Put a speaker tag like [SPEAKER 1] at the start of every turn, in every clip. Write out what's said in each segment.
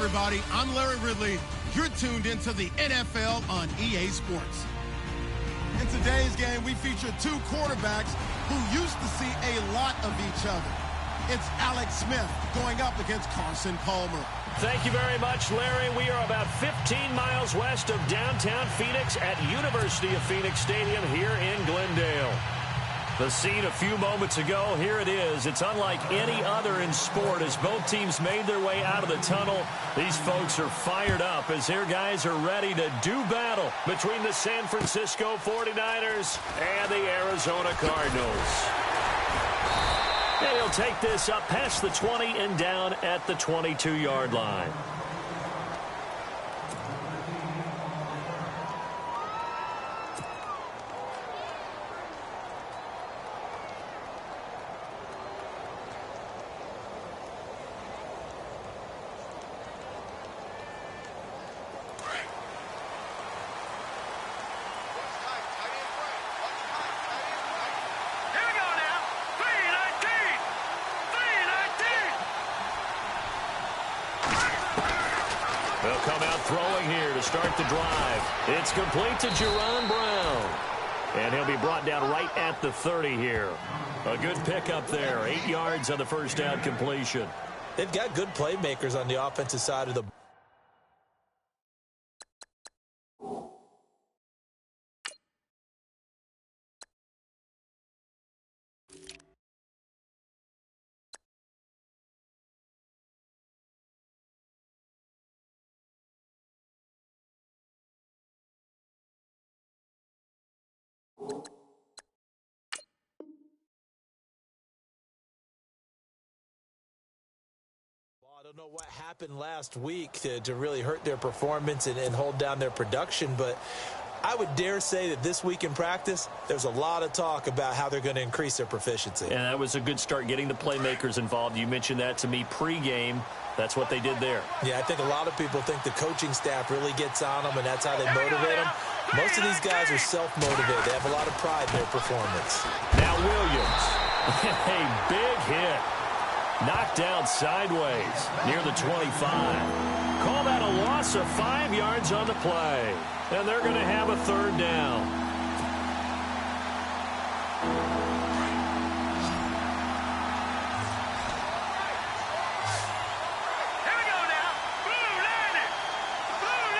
[SPEAKER 1] everybody. I'm Larry Ridley. You're tuned into the NFL on EA Sports. In today's game, we feature two quarterbacks who used to see a lot of each other. It's Alex Smith going up against Carson Palmer.
[SPEAKER 2] Thank you very much, Larry. We are about 15 miles west of downtown Phoenix at University of Phoenix Stadium here in Glendale. The scene a few moments ago, here it is. It's unlike any other in sport as both teams made their way out of the tunnel. These folks are fired up as their guys are ready to do battle between the San Francisco 49ers and the Arizona Cardinals. And he'll take this up past the 20 and down at the 22-yard line. They'll come out throwing here to start the drive. It's complete to Jerron Brown. And he'll be brought down right at the 30 here. A good pickup there. 8 yards on the first down completion.
[SPEAKER 3] They've got good playmakers on the offensive side of the ball. I don't know what happened last week to really hurt their performance and hold down their production, but I would dare say that this week in practice, there's a lot of talk about how they're going to increase their proficiency.
[SPEAKER 2] And that was a good start getting the playmakers involved. You mentioned that to me pregame. That's what they did there.
[SPEAKER 3] Yeah, I think a lot of people think the coaching staff really gets on them, and that's how they motivate them. Most of these guys are self-motivated. They have a lot of pride in their performance.
[SPEAKER 2] Now Williams. A big hit. Knocked down sideways near the 25. Call that a loss of 5 yards on the play. And they're going to have a third down.
[SPEAKER 4] Here we go now. Blue 90. Blue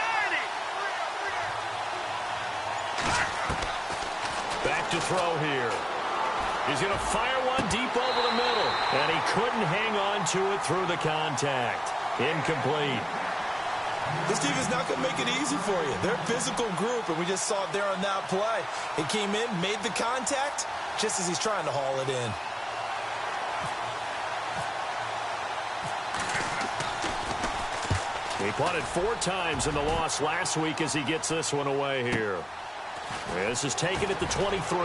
[SPEAKER 4] 90.
[SPEAKER 2] Back to throw here. He's going to fire one deep over the middle. And he couldn't hang on to it through the contact. Incomplete.
[SPEAKER 3] This team is not going to make it easy for you. They're a physical group, and we just saw it there on that play. He came in, made the contact, just as he's trying to haul it in.
[SPEAKER 2] He punted 4 times in the loss last week as he gets this one away here. This is taken at the 23.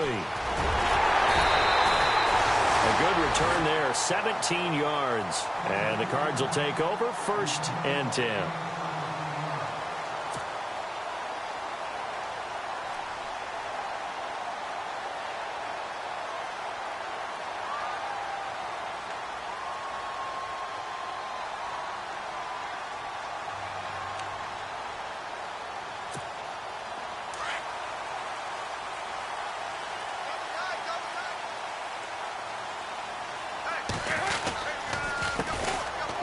[SPEAKER 2] A good return there, 17 yards. And the Cards will take over, 1st and 10.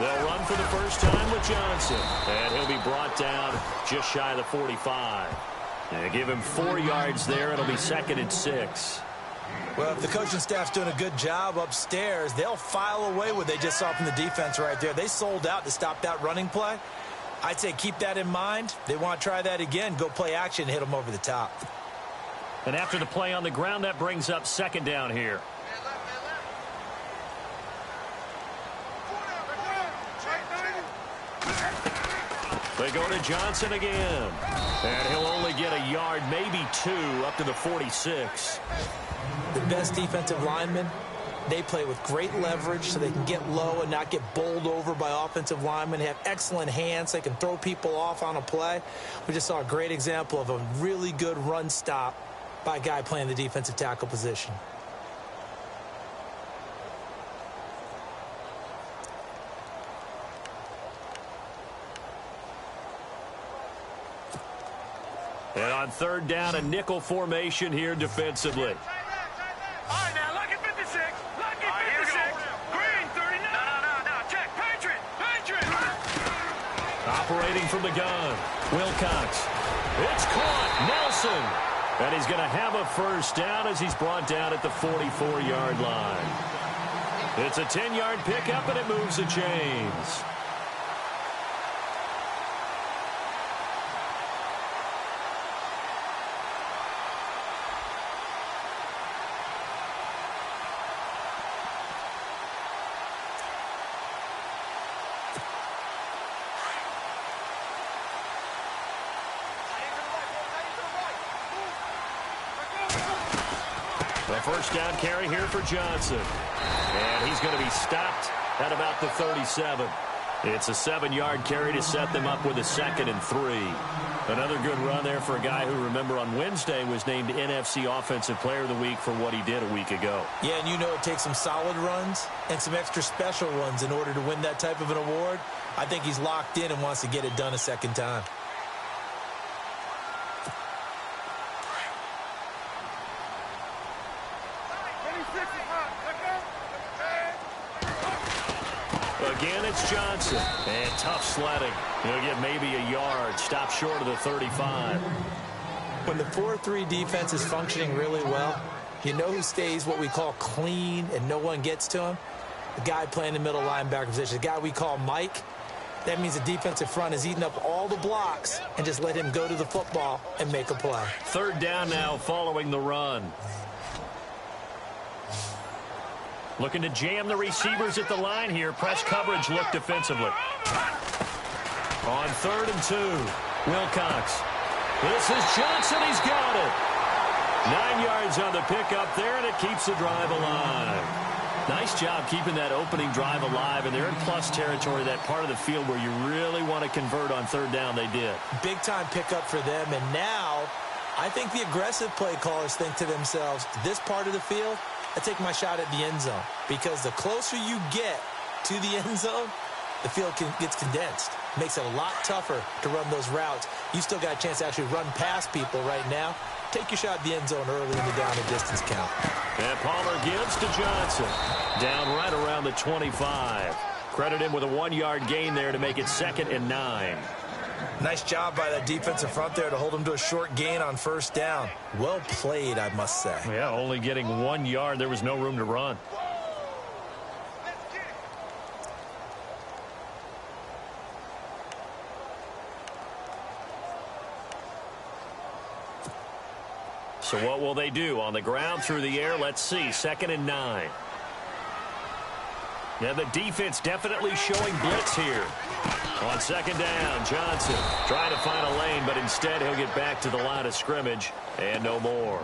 [SPEAKER 2] They'll run for the first time with Johnson. And he'll be brought down just shy of the 45. And give him 4 yards there. It'll be 2nd and 6.
[SPEAKER 3] Well, if the coaching staff's doing a good job upstairs, they'll file away what they just saw from the defense right there. They sold out to stop that running play. I'd say keep that in mind. They want to try that again. Go play action, hit them over the top.
[SPEAKER 2] And after the play on the ground, that brings up 2nd down here. They go to Johnson again. And he'll only get a yard, maybe 2, up to the 46.
[SPEAKER 3] The best defensive linemen, they play with great leverage so they can get low and not get bowled over by offensive linemen. They have excellent hands. They can throw people off on a play. We just saw a great example of a really good run stop by a guy playing the defensive tackle position.
[SPEAKER 2] And on third down, a nickel formation here defensively.
[SPEAKER 4] All right, now, lucky 56. Lucky 56. Green 39. No. Check. Patriot.
[SPEAKER 2] Operating from the gun. Wilcox. It's caught. Nelson. And he's going to have a first down as he's brought down at the 44-yard line. It's a 10-yard pickup, and it moves the chains. The first down carry here for Johnson. And he's going to be stopped at about the 37. It's a 7-yard carry to set them up with a 2nd and 3. Another good run there for a guy who, remember, on Wednesday was named NFC Offensive Player of the Week for what he did a week ago.
[SPEAKER 3] Yeah, and you know it takes some solid runs and some extra special runs in order to win that type of an award. I think he's locked in and wants to get it done a second time.
[SPEAKER 2] Again, it's Johnson. And tough sledding. He'll get maybe a yard. Stop short of the 35.
[SPEAKER 3] When the 4-3 defense is functioning really well, you know who stays what we call clean and no one gets to him? The guy playing the middle linebacker position, the guy we call Mike. That means the defensive front is eating up all the blocks and just let him go to the football and make a play.
[SPEAKER 2] Third down now following the run. Looking to jam the receivers at the line here. Press coverage look defensively. On 3rd and 2, Wilcox. This is Johnson. He's got it. 9 yards on the pickup there, and it keeps the drive alive. Nice job keeping that opening drive alive, and they're in plus territory, that part of the field where you really want to convert on third down. They did. Big-time pickup for them, and now I think the aggressive play callers think to themselves, this part of the field, I take my shot at the end zone, because the closer you get to the end zone, the field gets condensed. Makes it a lot tougher to run those routes. You still got a chance to actually run past people right now. Take your shot at the end zone early in the down and distance count. And Palmer gives to Johnson. Down right around the 25. Credit him with a 1-yard gain there to make it 2nd and 9. Nice job by that defensive front there to hold him to a short gain on first down. Well played, I must say. Yeah, only getting 1 yard. There was no room to run. So what will they do? On the ground, through the air, let's see. 2nd and 9. Yeah, the defense definitely showing blitz here. On 2nd down, Johnson trying to find a lane, but instead he'll get back to the line of scrimmage and no more.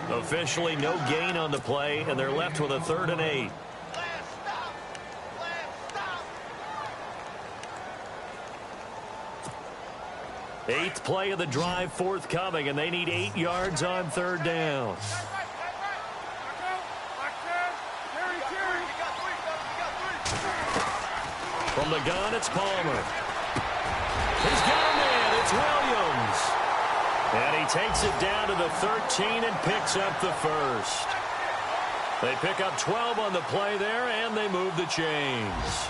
[SPEAKER 2] Officially no gain on the play, and they're left with a 3rd and 8. Eighth play of the drive forthcoming, and they need 8 yards on third down. From the gun, it's Palmer. He's got a man. It's Williams. And he takes it down to the 13 and picks up the first. They pick up 12 on the play there, and they move the chains.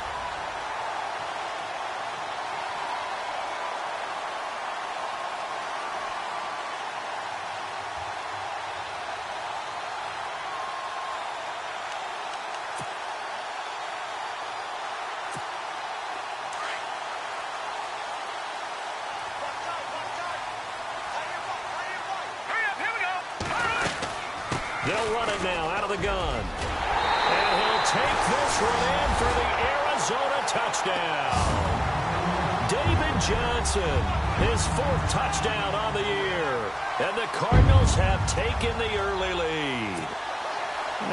[SPEAKER 2] They'll run it now out of the gun. And he'll take this one in for the Arizona touchdown. David Johnson, his 4th touchdown on the year. And the Cardinals have taken the early lead.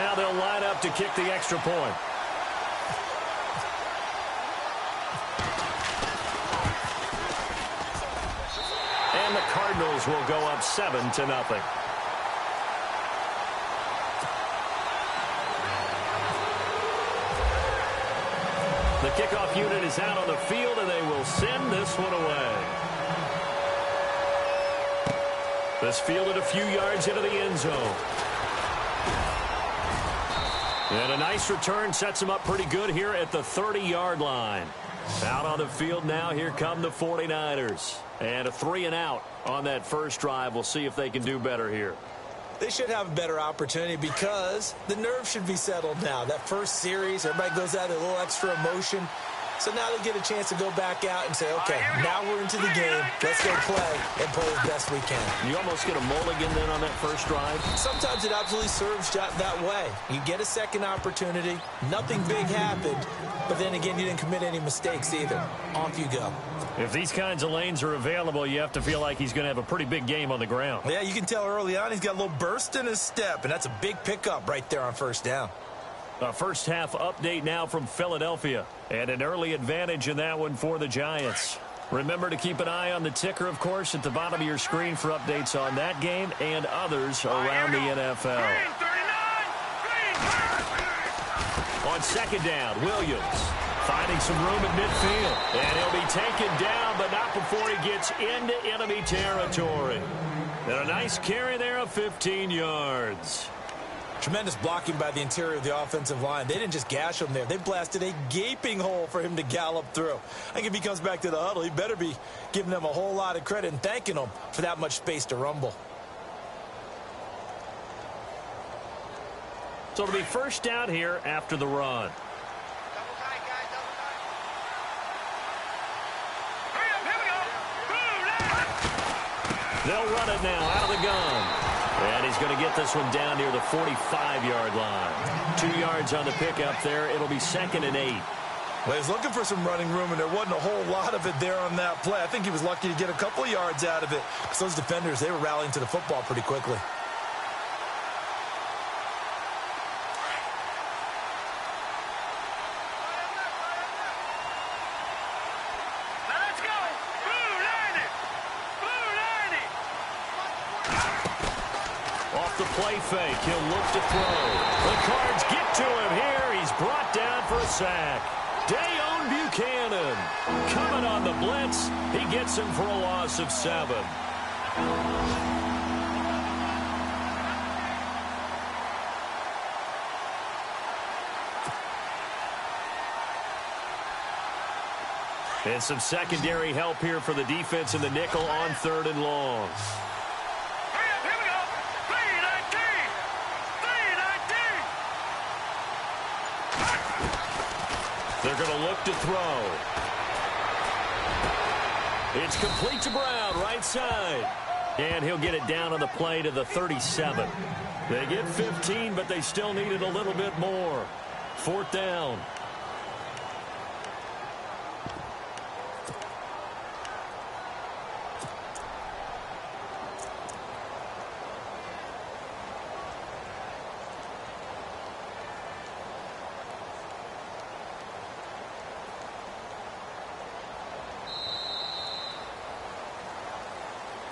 [SPEAKER 2] Now they'll line up to kick the extra point. And the Cardinals will go up 7-0. The kickoff unit is out on the field, and they will send this one away. This fielded a few yards into the end zone. And a nice return sets him up pretty good here at the 30-yard line. Out on the field now, here come the 49ers. And a 3-and-out on that first drive. We'll see if they can do better here.
[SPEAKER 3] They should have a better opportunity because the nerves should be settled now. That first series, everybody goes out with a little extra emotion. So now they get a chance to go back out and say, okay, now we're into the game. Let's go play and play as best we can.
[SPEAKER 2] You almost get a mulligan then on that first drive?
[SPEAKER 3] Sometimes it absolutely serves that way. You get a second opportunity. Nothing big happened. But then again, you didn't commit any mistakes either. Off you go.
[SPEAKER 2] If these kinds of lanes are available, you have to feel like he's going to have a pretty big game on the ground.
[SPEAKER 3] Yeah, you can tell early on he's got a little burst in his step, and that's a big pickup right there on first down.
[SPEAKER 2] A first half update now from Philadelphia, and an early advantage in that one for the Giants. Remember to keep an eye on the ticker, of course, at the bottom of your screen for updates on that game and others around the NFL. On second down, Williams finding some room at midfield, and he'll be taken down, but not before he gets into enemy territory. And a nice carry there of 15 yards.
[SPEAKER 3] Tremendous blocking by the interior of the offensive line. They didn't just gash him there. They blasted a gaping hole for him to gallop through. I think if he comes back to the huddle, he better be giving them a whole lot of credit and thanking them for that much space to rumble.
[SPEAKER 2] So it'll be first down here after the run. They'll run it now out of the gun. And he's going to get this one down near the 45-yard line. 2 yards on the pickup there. It'll be 2nd and 8.
[SPEAKER 3] Well, he's looking for some running room, and there wasn't a whole lot of it there on that play. I think he was lucky to get a couple of yards out of it because those defenders, they were rallying to the football pretty quickly.
[SPEAKER 2] Play fake. He'll look to throw. The Cards get to him here. He's brought down for a sack. Dayon Buchanan coming on the blitz. He gets him for a loss of 7. And some secondary help here for the defense in the nickel on 3rd and long. They're going to look to throw. It's complete to Brown, right side. And he'll get it down on the play to the 37. They get 15, but they still needed a little bit more. 4th down.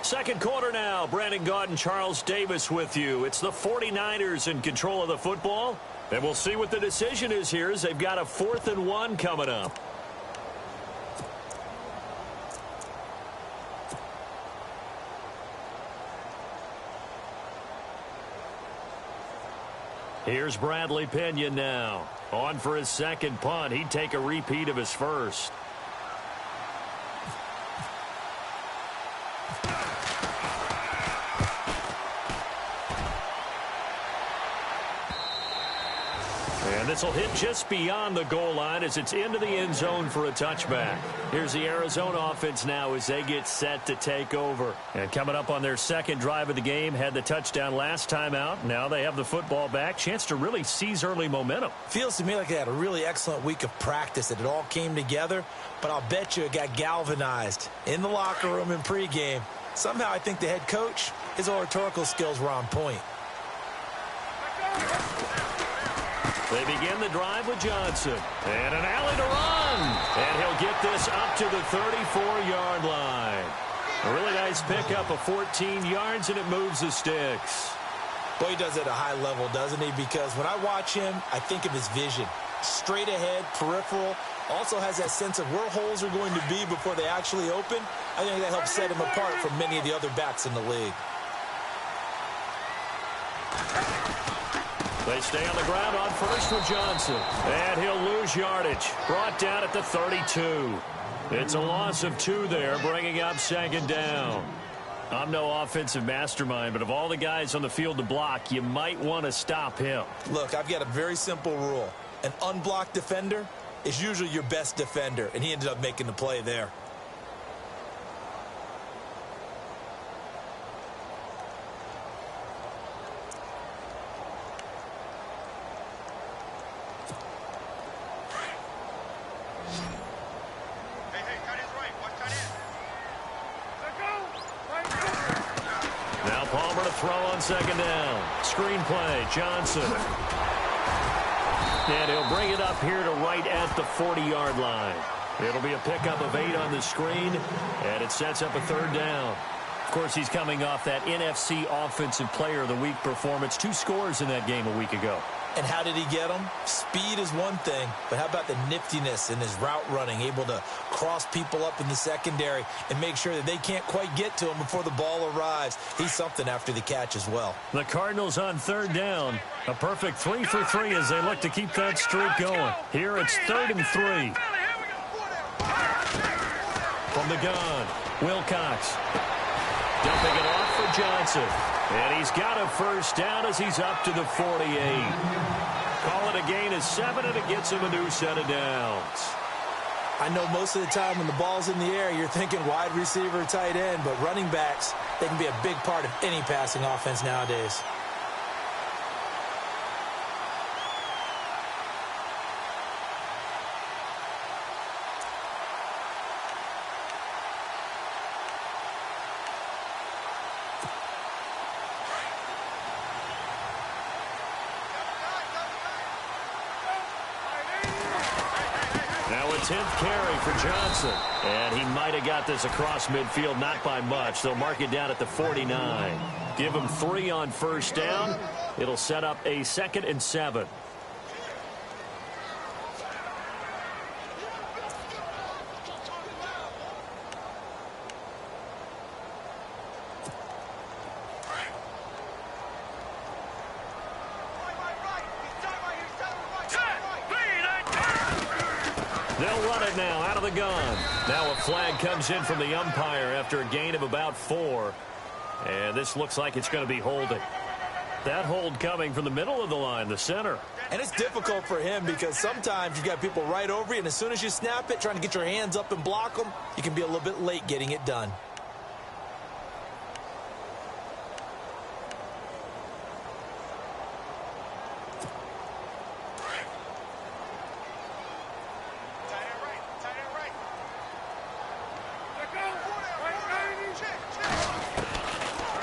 [SPEAKER 2] Second quarter now. Brandon Gaudin and Charles Davis with you. It's the 49ers in control of the football. And we'll see what the decision is here as they've got a 4th and 1 coming up. Here's Bradley Pinion now. On for his second punt. He'd take a repeat of his first. And this will hit just beyond the goal line as it's into the end zone for a touchback. Here's the Arizona offense now as they get set to take over. And coming up on their second drive of the game, had the touchdown last time out. Now they have the football back. Chance to really seize early momentum.
[SPEAKER 3] Feels to me like they had a really excellent week of practice, that it all came together. But I'll bet you it got galvanized in the locker room in pregame. Somehow I think the head coach, his oratorical skills were on point.
[SPEAKER 2] They begin the drive with Johnson. And an alley to run. And he'll get this up to the 34-yard line. A really nice pickup of 14 yards, and it moves the sticks.
[SPEAKER 3] Boy, he does it at a high level, doesn't he? Because when I watch him, I think of his vision. Straight ahead, peripheral. Also has that sense of where holes are going to be before they actually open. I think that helps set him apart from many of the other backs in the league.
[SPEAKER 2] They stay on the ground on first with Johnson. And he'll lose yardage. Brought down at the 32. It's a loss of 2 there, bringing up second down. I'm no offensive mastermind, but of all the guys on the field to block, you might want to stop him.
[SPEAKER 3] Look, I've got a very simple rule. An unblocked defender is usually your best defender, and he ended up making the play there.
[SPEAKER 2] Throw on second down. Screen play, Johnson. And he'll bring it up here to right at the 40-yard line. It'll be a pickup of 8 on the screen, and it sets up a third down. Of course, he's coming off that NFC Offensive Player of the Week performance. 2 scores in that game a week ago.
[SPEAKER 3] And how did he get them? Speed is one thing, but how about the niftiness in his route running, able to cross people up in the secondary and make sure that they can't quite get to him before the ball arrives. He's something after the catch as well.
[SPEAKER 2] The Cardinals on third down. A perfect 3 for 3 as they look to keep that streak going. Here it's 3rd and 3. From the gun, Wilcox. Dumping it off for Johnson. And he's got a first down as he's up to the 48. Call it a gain of 7, and it gets him a new set of downs.
[SPEAKER 3] I know most of the time when the ball's in the air, you're thinking wide receiver, tight end, but running backs, they can be a big part of any passing offense nowadays.
[SPEAKER 2] Now a 10th carry for Johnson. And he might have got this across midfield, not by much. They'll mark it down at the 49. Give him 3 on first down. It'll set up a 2nd and 7. They'll run it now out of the gun. Now a flag comes in from the umpire after a gain of about 4. And this looks like it's going to be holding. That hold coming from the middle of the line, the center.
[SPEAKER 3] And it's difficult for him because sometimes you've got people right over you, and as soon as you snap it, trying to get your hands up and block them, you can be a little bit late getting it done.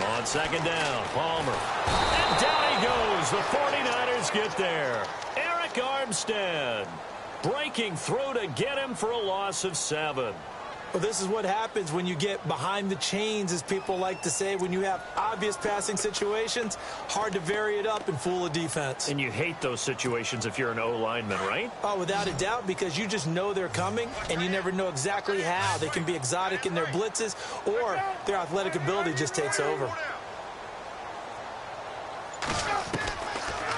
[SPEAKER 2] On second down, Palmer. And down he goes. The 49ers get there. Eric Armstead breaking through to get him for a loss of 7.
[SPEAKER 3] Well, this is what happens when you get behind the chains, as people like to say. When you have obvious passing situations, hard to vary it up and fool a defense.
[SPEAKER 2] And you hate those situations if you're an O-lineman, right?
[SPEAKER 3] Oh, without a doubt, because you just know they're coming, and you never know exactly how. They can be exotic in their blitzes, or their athletic ability just takes over.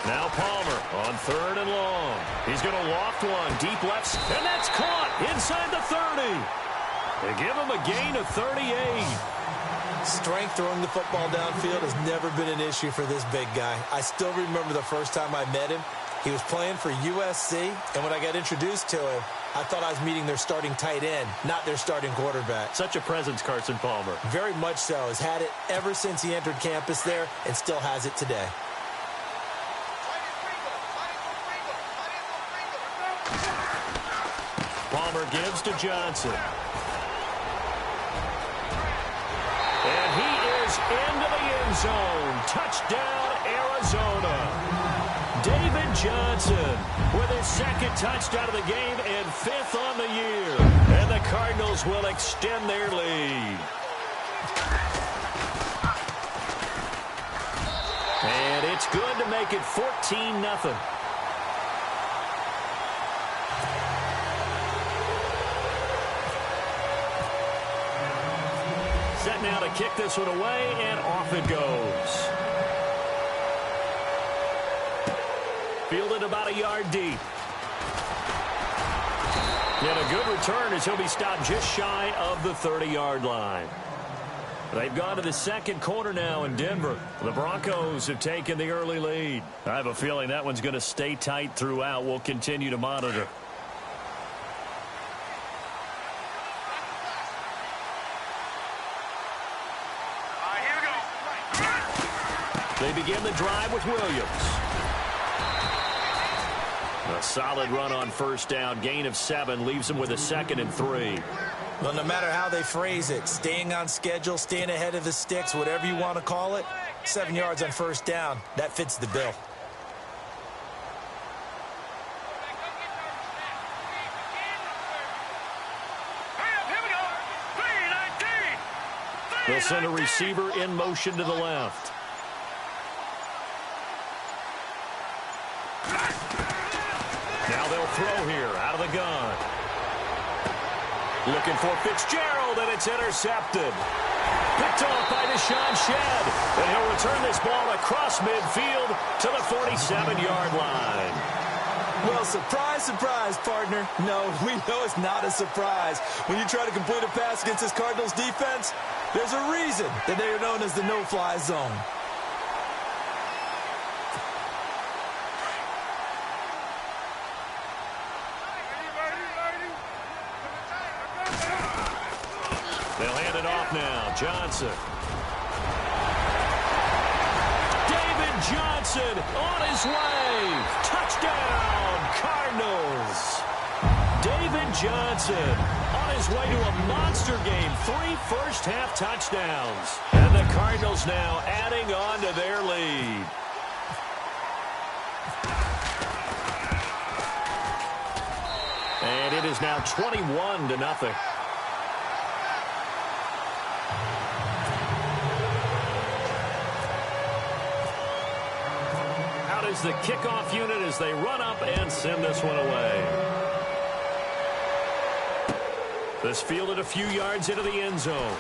[SPEAKER 2] Now Palmer on 3rd and long. He's going to loft one, deep left, and that's caught inside the 30. They give him a gain of 38.
[SPEAKER 3] Strength throwing the football downfield has never been an issue for this big guy. I still remember the first time I met him. He was playing for USC, and when I got introduced to him, I thought I was meeting their starting tight end, not their starting quarterback.
[SPEAKER 2] Such a presence, Carson Palmer.
[SPEAKER 3] Very much so. Has had it ever since he entered campus there and still has it today.
[SPEAKER 2] Palmer gives to Johnson. And he is into the end zone. Touchdown, Arizona. David Johnson with his 2nd touchdown of the game and 5th on the year. And the Cardinals will extend their lead. And it's good to make it 14-0. Set now to kick this one away, and off it goes. Fielded about a yard deep. And a good return as he'll be stopped just shy of the 30-yard line. They've gone to the second quarter now in Denver. The Broncos have taken the early lead. I have a feeling that one's going to stay tight throughout. We'll continue to monitor.
[SPEAKER 4] Here we go.
[SPEAKER 2] They begin the drive with Williams. A solid run on first down. Gain of 7 leaves them with a 2nd and 3.
[SPEAKER 3] Well, no matter how they phrase it, staying on schedule, staying ahead of the sticks, whatever you want to call it, 7 yards on first down, that fits the bill.
[SPEAKER 4] Here we go. 3-19.
[SPEAKER 2] They'll send a receiver in motion to the left. Now they'll throw here out of the gun. Looking for Fitzgerald, and it's intercepted. Picked off by Deshaun Shedd. And he'll return this ball across midfield to the 47-yard line.
[SPEAKER 3] Well, surprise, surprise, partner. No, we know it's not a surprise. When you try to complete a pass against this Cardinals defense, there's a reason that they are known as the no-fly zone.
[SPEAKER 2] They'll hand it off now. Johnson. David Johnson on his way. Touchdown, Cardinals. David Johnson on his way to a monster game. 3 first-half touchdowns. And the Cardinals now adding on to their lead. And it is now 21-0. The kickoff unit as they run up and send this one away. This fielded a few yards into the end zone.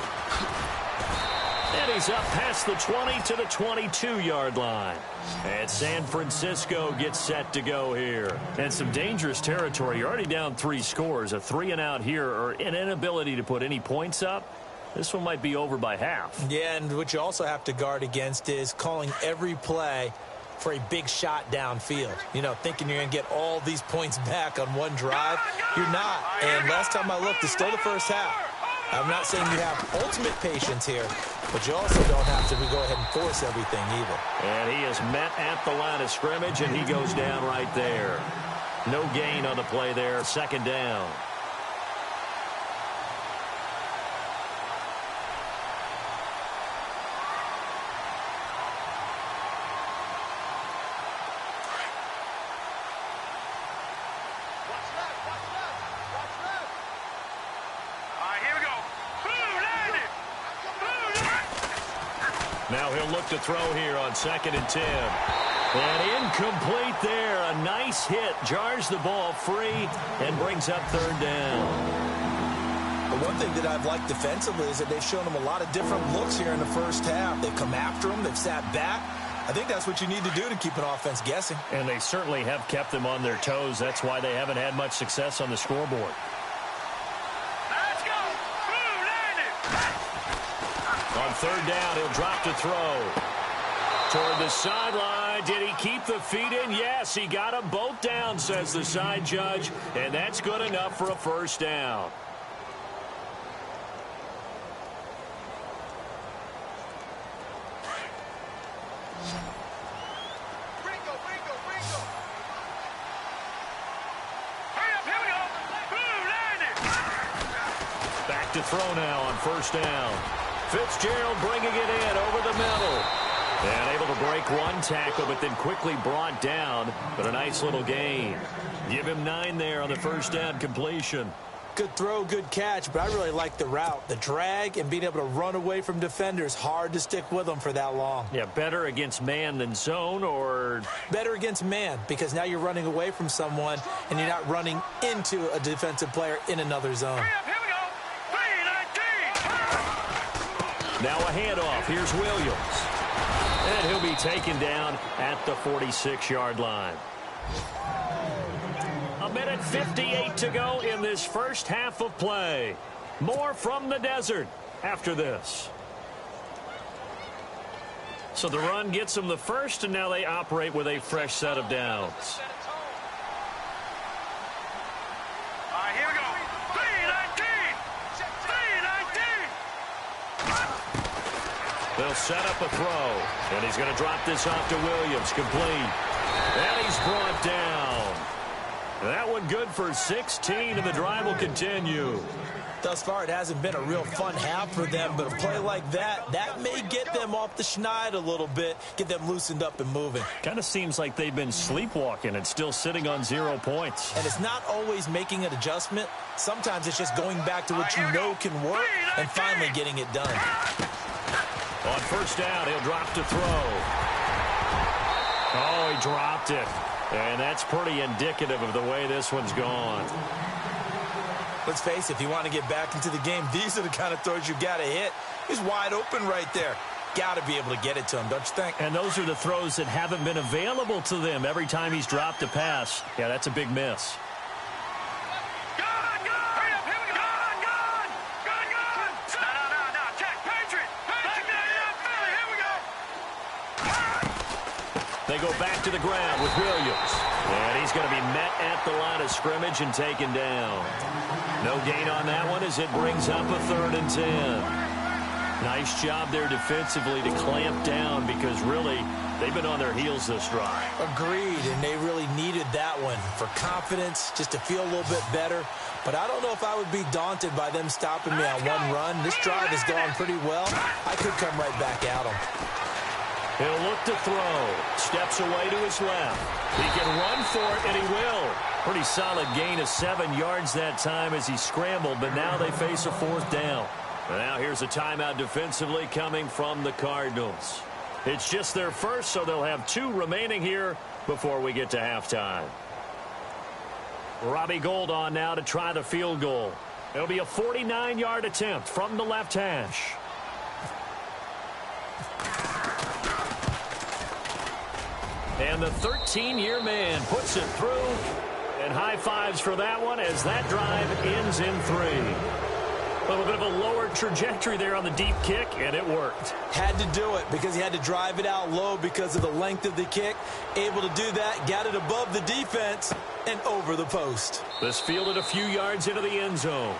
[SPEAKER 2] And he's up past the 20 to the 22-yard line. And San Francisco gets set to go here. And some dangerous territory. You're already down 3 scores. A 3-and-out here or an inability to put any points up. This one might be over by half.
[SPEAKER 3] Yeah, and what you also have to guard against is calling every play for a big shot downfield. You know, thinking you're going to get all these points back on one drive. You're not. And last time I looked, it's still the first half. I'm not saying you have ultimate patience here, but you also don't have to go ahead and force everything either.
[SPEAKER 2] And he is met at the line of scrimmage, and he goes down right there. No gain on the play there. 2nd down. Now he'll look to throw here on 2nd and 10. And incomplete there. A nice hit. Jars the ball free and brings up 3rd down.
[SPEAKER 3] The one thing that I've liked defensively is that they've shown him a lot of different looks here in the first half. They've come after him. They've sat back. I think that's what you need to do to keep an offense guessing.
[SPEAKER 2] And they certainly have kept them on their toes. That's why they haven't had much success on the scoreboard. On 3rd down, he'll drop to throw. Toward the sideline. Did he keep the feet in? Yes, he got them both down, says the side judge. And that's good enough for a 1st down. Back to throw now on 1st down. Fitzgerald bringing it in over the middle. And able to break one tackle, but then quickly brought down. But a nice little gain. Give him 9 there on the 1st down completion.
[SPEAKER 3] Good throw, good catch, but I really like the route. The drag and being able to run away from defenders. Hard to stick with them for that long.
[SPEAKER 2] Yeah, better against man than zone, or?
[SPEAKER 3] Better against man, because now you're running away from someone and you're not running into a defensive player in another zone.
[SPEAKER 2] Now a handoff. Here's Williams. And he'll be taken down at the 46-yard line. A minute 58 to go in this first half of play. More from the desert after this. So the run gets them the first, and now they operate with a fresh set of downs.
[SPEAKER 4] All right, here we go. 3-19.
[SPEAKER 2] They'll set up a throw, and he's going to drop this off to Williams. Complete. And he's brought down. That one good for 16, and the drive will continue.
[SPEAKER 3] Thus far, it hasn't been a real fun half for them, but a play like that may get them off the schneid a little bit, get them loosened up and moving.
[SPEAKER 2] Kind of seems like they've been sleepwalking and still sitting on 0 points.
[SPEAKER 3] And it's not always making an adjustment. Sometimes it's just going back to what you know can work and finally getting it done.
[SPEAKER 2] On first down, he'll drop to throw. Oh, he dropped it. And that's pretty indicative of the way this one's gone.
[SPEAKER 3] Let's face it, if you want to get back into the game, these are the kind of throws you got to hit. He's wide open right there. Got to be able to get it to him, don't you think?
[SPEAKER 2] And those are the throws that haven't been available to them every time he's dropped a pass. Yeah, that's a big miss. They go back to the ground with Williams. And he's going to be met at the line of scrimmage and taken down. No gain on that one as it brings up a 3rd and 10. Nice job there defensively to clamp down because really they've been on their heels this drive.
[SPEAKER 3] Agreed, and they really needed that one for confidence, just to feel a little bit better. But I don't know if I would be daunted by them stopping me on one run. This drive has gone pretty well. I could come right back at them.
[SPEAKER 2] He'll look to throw. Steps away to his left. He can run for it, and he will. Pretty solid gain of 7 yards that time as he scrambled, but now they face a 4th down. And now here's a timeout defensively coming from the Cardinals. It's just their first, so they'll have 2 remaining here before we get to halftime. Robbie Gould on now to try the field goal. It'll be a 49-yard attempt from the left hash. And the 13-year man puts it through. And high fives for that one as that drive ends in 3. A little bit of a lower trajectory there on the deep kick, and it worked.
[SPEAKER 3] Had to do it because he had to drive it out low because of the length of the kick. Able to do that, got it above the defense and over the post.
[SPEAKER 2] This fielded a few yards into the end zone.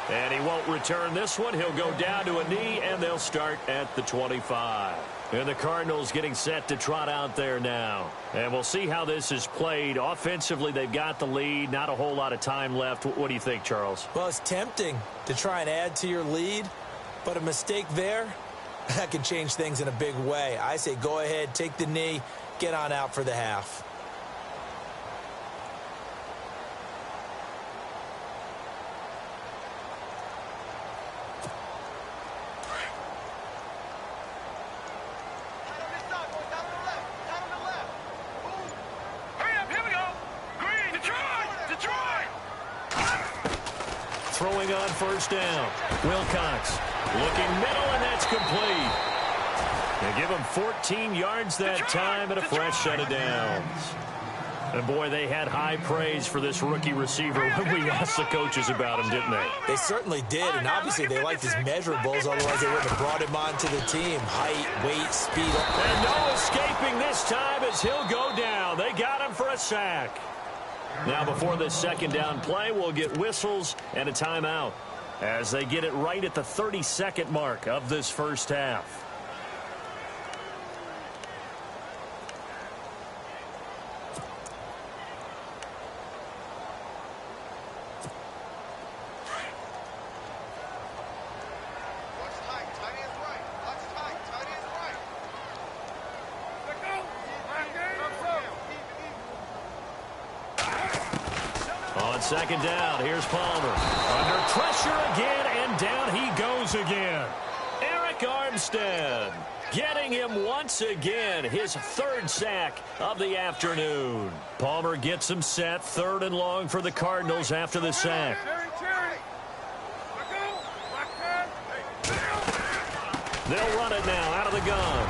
[SPEAKER 2] And he won't return this one. He'll go down to a knee, and they'll start at the 25. And the Cardinals getting set to trot out there now. And we'll see how this is played. Offensively, they've got the lead. Not a whole lot of time left. What do you think, Charles?
[SPEAKER 3] Well, it's tempting to try and add to your lead, but a mistake there, that can change things in a big way. I say go ahead, take the knee, get on out for the half.
[SPEAKER 2] Throwing on first down. Wilcox looking middle, and that's complete. They give him 14 yards that time and a fresh set of downs. And boy, they had high praise for this rookie receiver when we asked the coaches about him, didn't they?
[SPEAKER 3] They certainly did, and obviously they liked his measurables, otherwise they wouldn't have brought him onto the team. Height, weight, speed.
[SPEAKER 2] And no escaping this time as he'll go down. They got him for a sack. Now before this second down play, we'll get whistles and a timeout as they get it right at the 32nd mark of this first half. Second down, here's Palmer. Under pressure again, and down he goes again. Eric Armstead getting him once again, his 3rd sack of the afternoon. Palmer gets him set, 3rd and long for the Cardinals after the sack. They'll run it now out of the gun.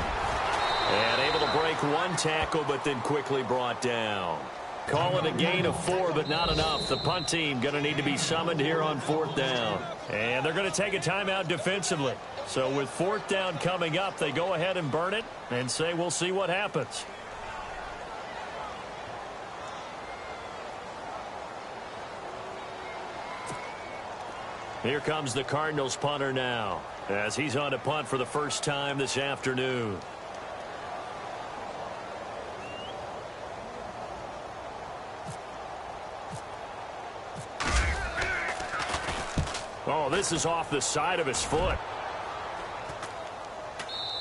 [SPEAKER 2] And able to break one tackle, but then quickly brought down. Call it a gain of 4, but not enough. The punt team going to need to be summoned here on 4th down. And they're going to take a timeout defensively. So with 4th down coming up, they go ahead and burn it and say we'll see what happens. Here comes the Cardinals punter now, as he's on to punt for the first time this afternoon. Oh, this is off the side of his foot.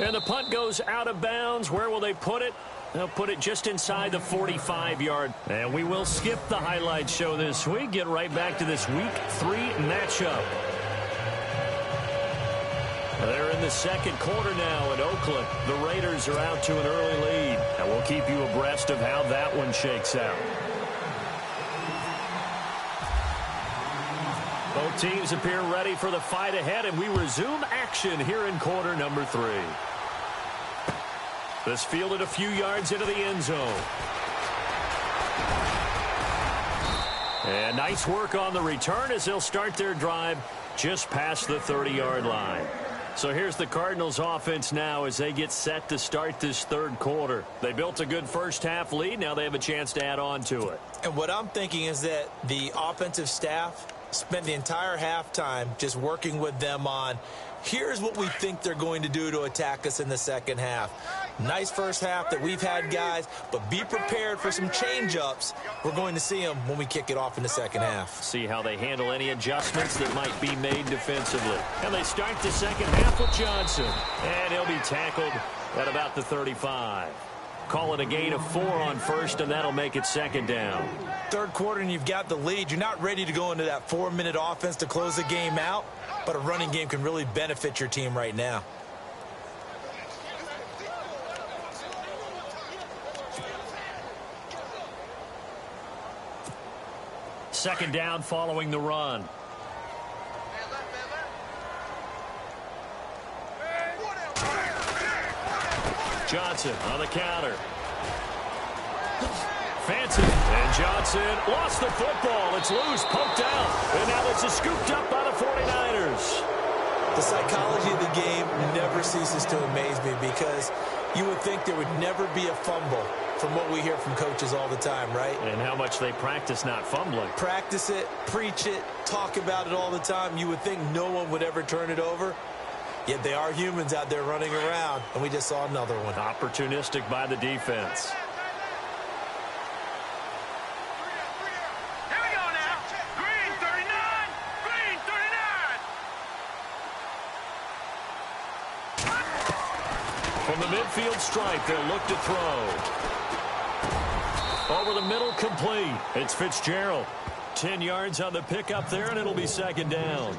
[SPEAKER 2] And the punt goes out of bounds. Where will they put it? They'll put it just inside the 45-yard. And we will skip the highlight show this week. Get right back to this Week 3 matchup. They're in the second quarter now in Oakland. The Raiders are out to an early lead. And we'll keep you abreast of how that one shakes out. Both teams appear ready for the fight ahead, and we resume action here in quarter number 3. This fielded a few yards into the end zone. And nice work on the return as they'll start their drive just past the 30-yard line. So here's the Cardinals offense now as they get set to start this third quarter. They built a good first-half lead. Now they have a chance to add on to it.
[SPEAKER 3] And what I'm thinking is that the offensive staff spend the entire halftime just working with them on, here's what we think they're going to do to attack us in the second half. Nice first half that we've had, guys, but be prepared for some change-ups. We're going to see them when we kick it off in the second half.
[SPEAKER 2] See how they handle any adjustments that might be made defensively. And they start the second half with Johnson. And he'll be tackled at about the 35. Call it a gain of 4 on first, and that'll make it second down.
[SPEAKER 3] Third quarter, and you've got the lead. You're not ready to go into that 4-minute offense to close the game out, but a running game can really benefit your team right now.
[SPEAKER 2] Second down following the run. Johnson on the counter. Fancy. And Johnson lost the football. It's loose, poked out. And now it's scooped up by the 49ers.
[SPEAKER 3] The psychology of the game never ceases to amaze me because you would think there would never be a fumble from what we hear from coaches all the time, right?
[SPEAKER 2] And how much they practice not fumbling.
[SPEAKER 3] Practice it, preach it, talk about it all the time. You would think no one would ever turn it over. Yet they are humans out there running around, and we just saw another one.
[SPEAKER 2] Opportunistic by the defense.
[SPEAKER 4] Here we go now. Green 39. Green 39.
[SPEAKER 2] From the midfield stripe, they'll look to throw. Over the middle, complete. It's Fitzgerald. 10 yards on the pickup there, and it'll be second down.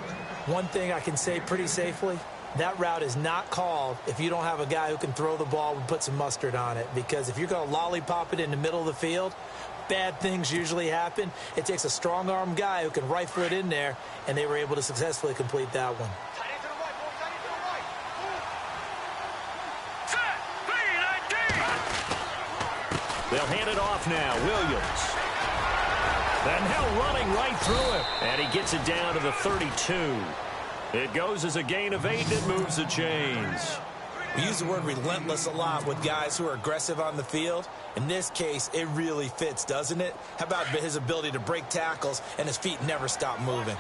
[SPEAKER 3] One thing I can say pretty safely, that route is not called if you don't have a guy who can throw the ball and put some mustard on it. Because if you're going to lollipop it in the middle of the field, bad things usually happen. It takes a strong-arm guy who can rifle it in there, and they were able to successfully complete that one.
[SPEAKER 2] They'll hand it off now. Williams. And now running right through him. And he gets it down to the 32. It goes as a gain of 8, and it moves the chains.
[SPEAKER 3] We use the word relentless a lot with guys who are aggressive on the field. In this case, it really fits, doesn't it? How about his ability to break tackles and his feet never stop moving?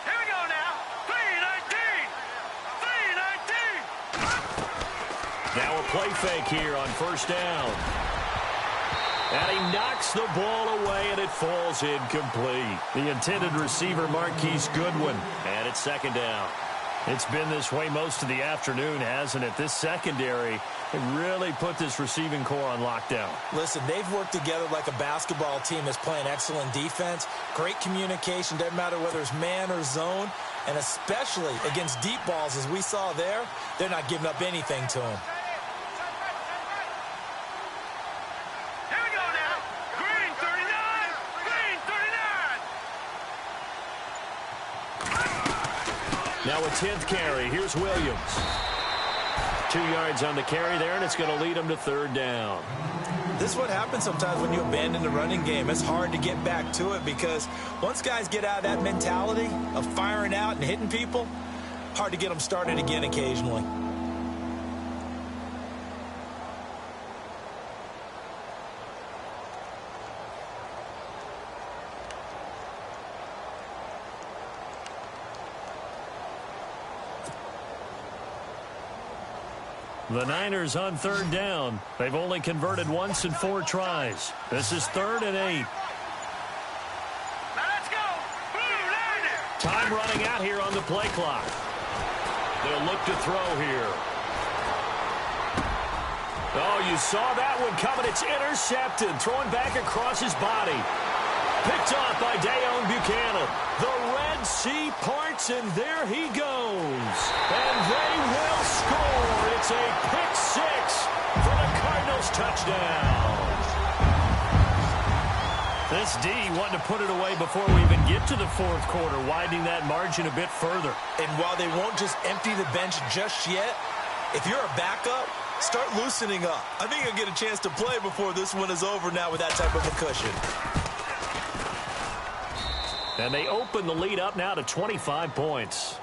[SPEAKER 4] Here we go now. 3-19.
[SPEAKER 2] Now a play fake here on first down. And he knocks the ball away, and it falls incomplete. The intended receiver, Marquise Goodwin. And it's second down. It's been this way most of the afternoon, hasn't it? This secondary, they really put this receiving core on lockdown.
[SPEAKER 3] Listen, they've worked together like a basketball team that's playing excellent defense. Great communication, doesn't matter whether it's man or zone. And especially against deep balls, as we saw there, they're not giving up anything to them.
[SPEAKER 2] Now a 10th carry. Here's Williams. 2 yards on the carry there, and it's going to lead them to 3rd down.
[SPEAKER 3] This is what happens sometimes when you abandon the running game. It's hard to get back to it because once guys get out of that mentality of firing out and hitting people, hard to get them started again occasionally.
[SPEAKER 2] The Niners on 3rd down. They've only converted once in 4 tries. This is 3rd and 8.
[SPEAKER 4] Now let's go. Blue Niner.
[SPEAKER 2] Time running out here on the play clock. They'll look to throw here. Oh, you saw that one coming. It's intercepted. Throwing back across his body. Picked off by Dayon Buchanan. The Red Sea parts, and there he goes. And they will score. It's a pick 6 for the Cardinals touchdown. This D wanting to put it away before we even get to the 4th quarter, widening that margin a bit further.
[SPEAKER 3] And while they won't just empty the bench just yet, if you're a backup, start loosening up. I think you'll get a chance to play before this one is over now with that type of a cushion.
[SPEAKER 2] And they open the lead up now to 25 points.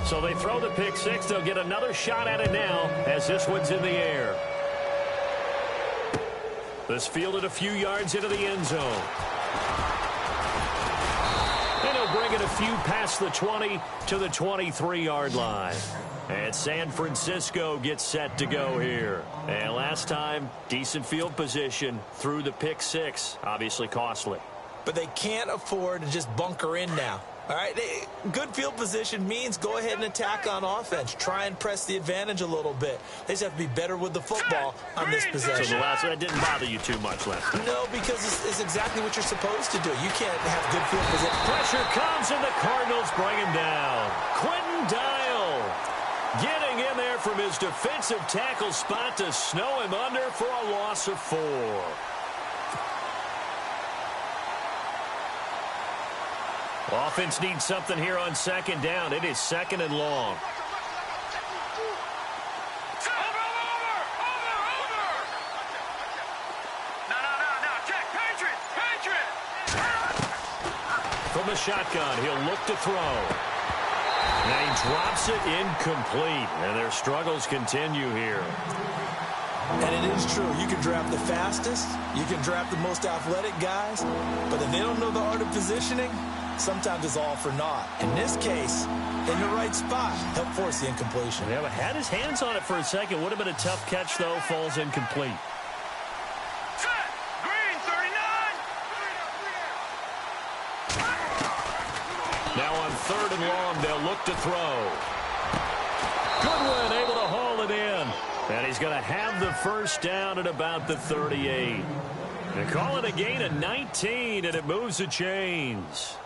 [SPEAKER 2] So they throw the pick 6. They'll get another shot at it now as this one's in the air. This fielded a few yards into the end zone. And he'll bring it a few past the 20 to the 23-yard line. And San Francisco gets set to go here. And last time, decent field position through the pick 6. Obviously costly.
[SPEAKER 3] But they can't afford to just bunker in now. All right, good field position means go ahead and attack on offense. Try and press the advantage a little bit. They just have to be better with the football on this possession.
[SPEAKER 2] So the last one, that didn't bother you too much last time.
[SPEAKER 3] No, because it's exactly what you're supposed to do. You can't have good field position.
[SPEAKER 2] Pressure comes, and the Cardinals bring him down. Quentin Dial getting in there from his defensive tackle spot to snow him under for a loss of 4. Offense needs something here on 2nd down. It is 2nd and long.
[SPEAKER 4] No, check. Patriot.
[SPEAKER 2] From the shotgun, he'll look to throw. And he drops it incomplete. And their struggles continue here.
[SPEAKER 3] And it is true. You can draft the fastest. You can draft the most athletic guys. But if they don't know the art of positioning, sometimes it's all for naught. In this case, in the right spot, help force the incompletion.
[SPEAKER 2] Yeah, but had his hands on it for a second. Would have been a tough catch, though. Falls incomplete.
[SPEAKER 4] Set. Green 39.
[SPEAKER 2] Now on 3rd and long, they'll look to throw. Goodwin able to haul it in. And he's going to have the 1st down at about the 38. They call it a gain of 19, and it moves the chains.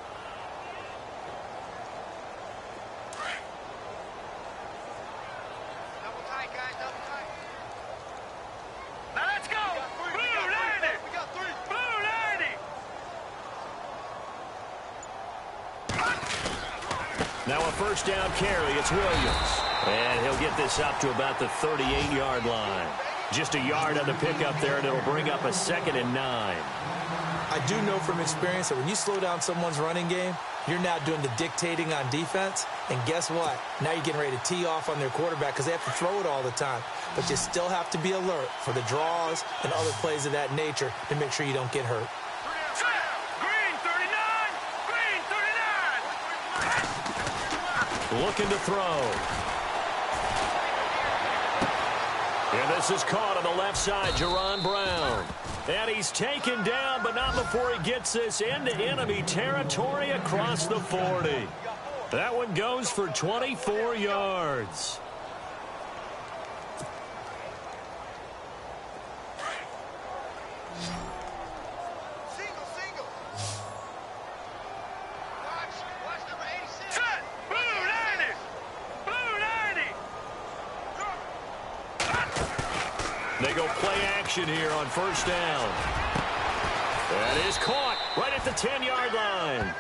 [SPEAKER 2] Now a 1st down carry. It's Williams. And he'll get this up to about the 38-yard line. Just a yard on the pickup there, and it'll bring up a 2nd and 9.
[SPEAKER 3] I do know from experience that when you slow down someone's running game, you're now doing the dictating on defense. And guess what? Now you're getting ready to tee off on their quarterback because they have to throw it all the time. But you still have to be alert for the draws and other plays of that nature to make sure you don't get hurt.
[SPEAKER 4] Green 39. Green 39.
[SPEAKER 2] Looking to throw. And this is caught on the left side, Jerron Brown. And he's taken down, but not before he gets this into enemy territory across the 40. That one goes for 24 yards.
[SPEAKER 4] Watch number 86. Set. Blue 90. Blue 90.
[SPEAKER 2] They go play action here on 1st down. That is caught. right at the 10-yard line.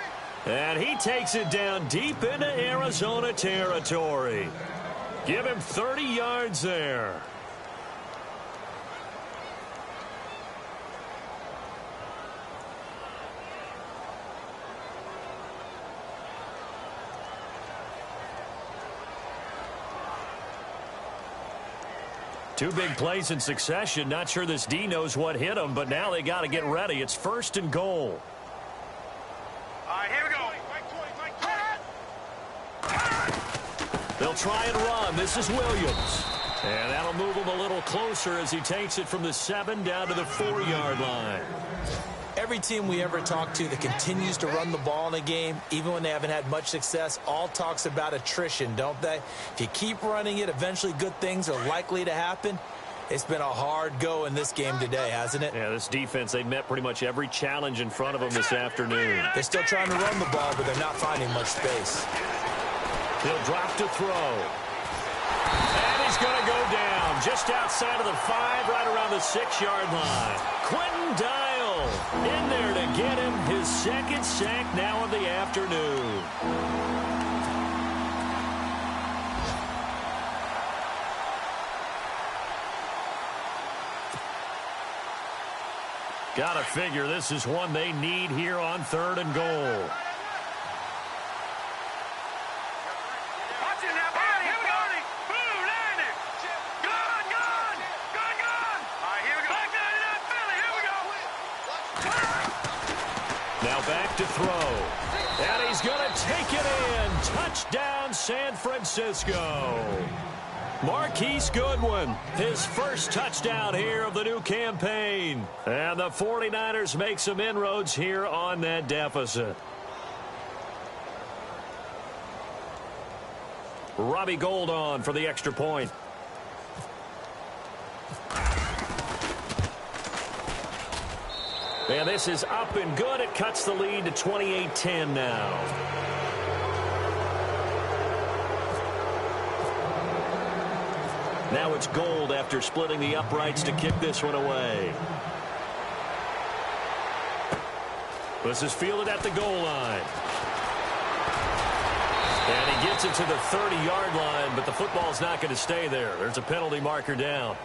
[SPEAKER 2] And he takes it down deep into Arizona territory. Give him 30 yards there. Two big plays in succession. Not sure this D knows what hit him, but now they got to get ready. It's 1st and goal.
[SPEAKER 4] All right, here we go.
[SPEAKER 2] They'll try and run. This is Williams. And that'll move him a little closer as he takes it from the 7 down to the 4-yard line.
[SPEAKER 3] Every team we ever talk to that continues to run the ball in a game, even when they haven't had much success, all talks about attrition, don't they? If you keep running it, eventually good things are likely to happen. It's been a hard go in this game today, hasn't it?
[SPEAKER 2] Yeah, this defense, they met pretty much every challenge in front of them this afternoon.
[SPEAKER 3] They're still trying to run the ball, but they're not finding much space.
[SPEAKER 2] He'll drop to throw. And he's going to go down just outside of the 5, right around the 6-yard line. Quentin Dial in there to get him his 2nd sack now of the afternoon. Got to figure this is one they need here on 3rd and goal. Back to throw. And he's going to take it in. Touchdown, San Francisco. Marquise Goodwin, his first touchdown here of the new campaign. And the 49ers make some inroads here on that deficit. Robbie Gould on for the extra point. And this is up and good. It cuts the lead to 28-10 now. Now it's Gould after splitting the uprights to kick this one away. This is fielded at the goal line. And he gets it to the 30-yard line, but the football's not going to stay there. There's a penalty marker down.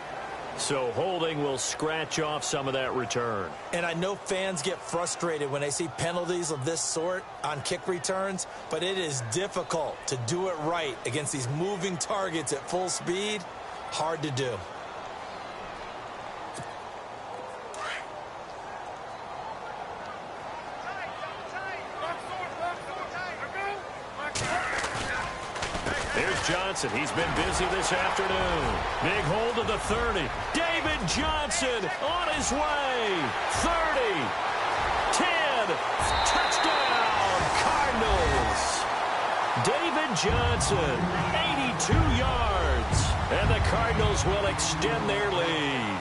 [SPEAKER 2] So holding will scratch off some of that return.
[SPEAKER 3] And I know fans get frustrated when they see penalties of this sort on kick returns, but it is difficult to do it right against these moving targets at full speed. Hard to do.
[SPEAKER 2] Here's Johnson. He's been busy this afternoon. Big hold of the 30. David Johnson on his way. 30. 10. Touchdown, Cardinals. David Johnson, 82 yards. And the Cardinals will extend their lead.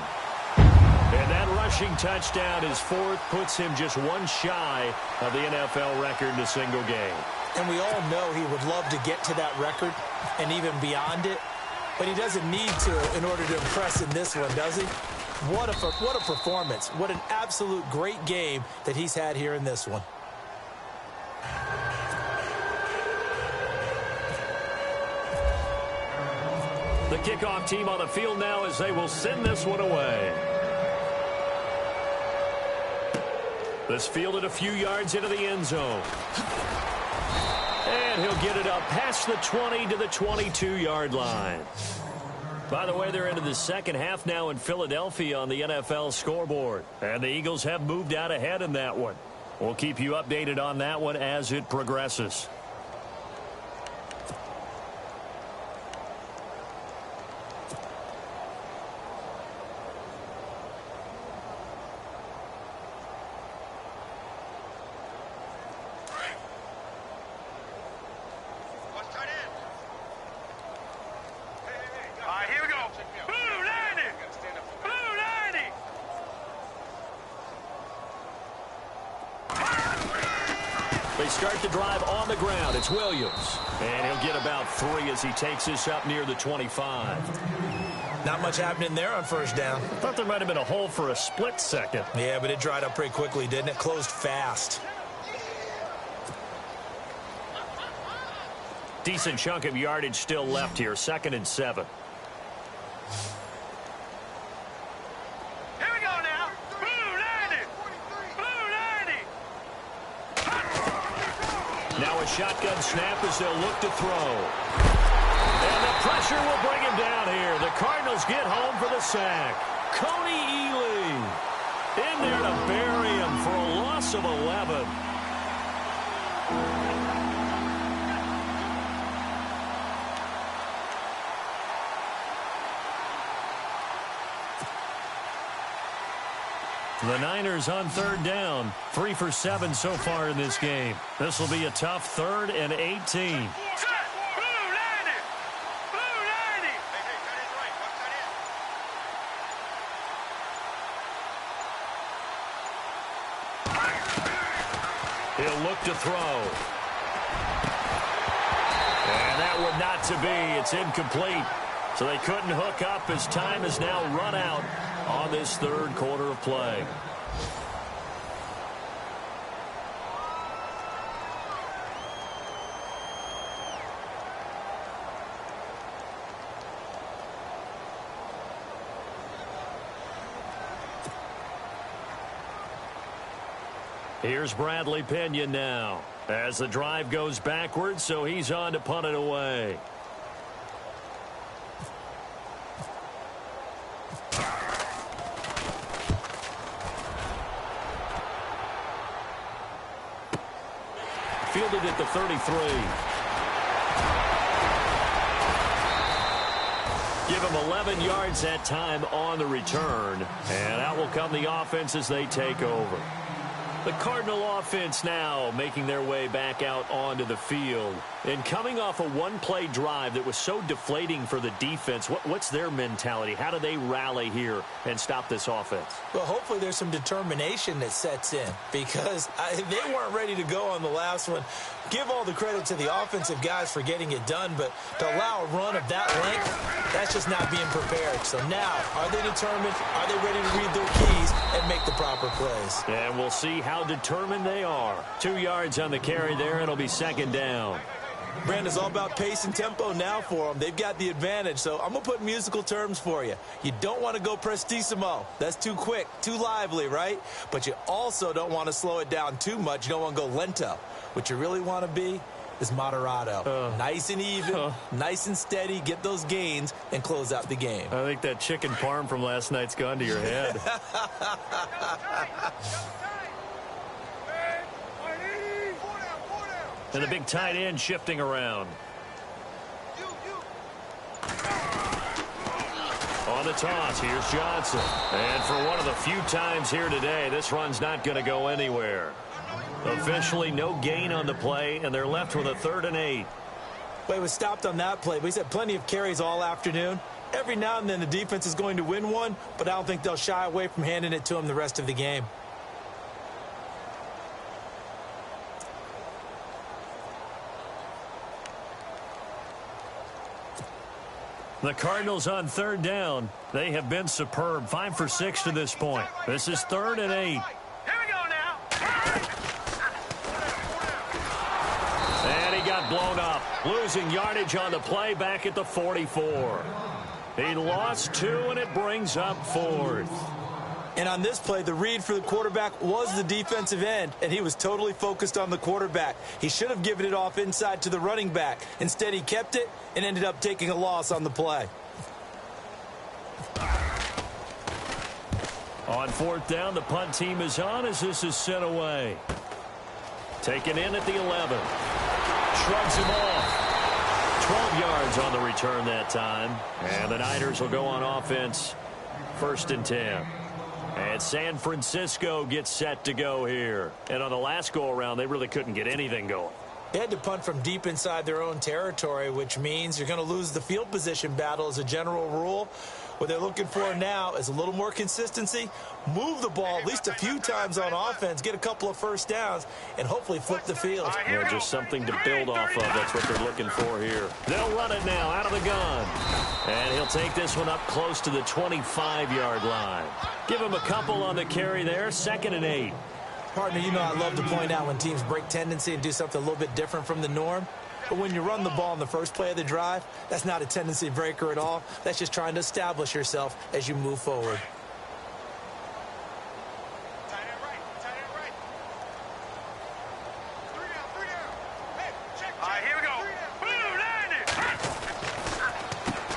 [SPEAKER 2] And that rushing touchdown, his 4th, puts him just one shy of the NFL record in a single game.
[SPEAKER 3] And we all know he would love to get to that record and even beyond it. But he doesn't need to in order to impress in this one, does he? What a performance. What an absolute great game that he's had here in this one.
[SPEAKER 2] The kickoff team on the field now as they will send this one away. This fielded a few yards into the end zone. And he'll get it up past the 20 to the 22-yard line. By the way, they're into the second half now in Philadelphia on the NFL scoreboard. And the Eagles have moved out ahead in that one. We'll keep you updated on that one as it progresses. They start the drive on the ground. It's Williams. And he'll get about 3 as he takes this up near the 25.
[SPEAKER 3] Not much happening there on first down.
[SPEAKER 2] I thought there might have been a hole for a split second.
[SPEAKER 3] Yeah, but it dried up pretty quickly, didn't it? Closed fast.
[SPEAKER 2] Decent chunk of yardage still left here. 2nd and 7.
[SPEAKER 4] Here we go now. Blue 90. Blue 90.
[SPEAKER 2] Now a shotgun snap as they'll look to throw. And the pressure will bring him down here. The Cardinals get home for the sack. Coney Ely in there to bury him for a loss of 11. The Niners on 3rd down. 3 for 7 so far in this game. This will be a tough 3rd and 18. He'll look to throw. And that would not to be. It's incomplete. So they couldn't hook up as time is now run out on this 3rd quarter of play. Here's Bradley Pinion now as the drive goes backwards, so he's on to punt it away. Fielded at the 33. Give him 11 yards that time on the return, and out will come the offense as they take over. The Cardinal offense now making their way back out onto the field. And coming off a one-play drive that was so deflating for the defense, what's their mentality? How do they rally here and stop this offense?
[SPEAKER 3] Well, hopefully there's some determination that sets in because they weren't ready to go on the last one. Give all the credit to the offensive guys for getting it done, but to allow a run of that length, that's just not being prepared. So now, are they determined? Are they ready to read their keys and make the proper plays?
[SPEAKER 2] And we'll see how determined they are. 2 yards on the carry there. It'll be 2nd down.
[SPEAKER 3] Brandon, it's all about pace and tempo now for them. They've got the advantage, so I'm going to put musical terms for you. You don't want to go prestissimo. That's too quick, too lively, right? But you also don't want to slow it down too much. You don't want to go lento. What you really want to be is moderato. Nice and even, nice and steady, get those gains, and close out the game.
[SPEAKER 2] I think that chicken parm from last night's gone to your head. And the big tight end shifting around. On the toss, here's Johnson. And for one of the few times here today, this run's not going to go anywhere. Officially no gain on the play, and they're left with a 3rd and 8.
[SPEAKER 3] Well, he was stopped on that play, but he's had plenty of carries all afternoon. Every now and then the defense is going to win one, but I don't think they'll shy away from handing it to him the rest of the game.
[SPEAKER 2] The Cardinals on 3rd down. They have been superb. 5 for 6 to this point. This is 3rd and 8.
[SPEAKER 4] Here we go now.
[SPEAKER 2] And he got blown up. Losing yardage on the play back at the 44. He lost 2, and it brings up 4th.
[SPEAKER 3] And on this play, the read for the quarterback was the defensive end, and he was totally focused on the quarterback. He should have given it off inside to the running back. Instead, he kept it and ended up taking a loss on the play.
[SPEAKER 2] On 4th down, the punt team is on as this is sent away. Taken in at the 11. Shrugs him off. 12 yards on the return that time. And the Niners will go on offense. 1st and 10. And San Francisco gets set to go here. And on the last go-around, they really couldn't get anything going.
[SPEAKER 3] They had to punt from deep inside their own territory, which means you're going to lose the field position battle as a general rule. What they're looking for now is a little more consistency, move the ball at least a few times on offense, get a couple of first downs, and hopefully flip the field.
[SPEAKER 2] Yeah, just something to build off of. That's what they're looking for here. They'll run it now out of the gun. And he'll take this one up close to the 25-yard line. Give him a couple on the carry there. 2nd and 8.
[SPEAKER 3] Partner, you know I love to point out when teams break tendency and do something a little bit different from the norm. But when you run the ball in the first play of the drive, that's not a tendency breaker at all. That's just trying to establish yourself as you move forward.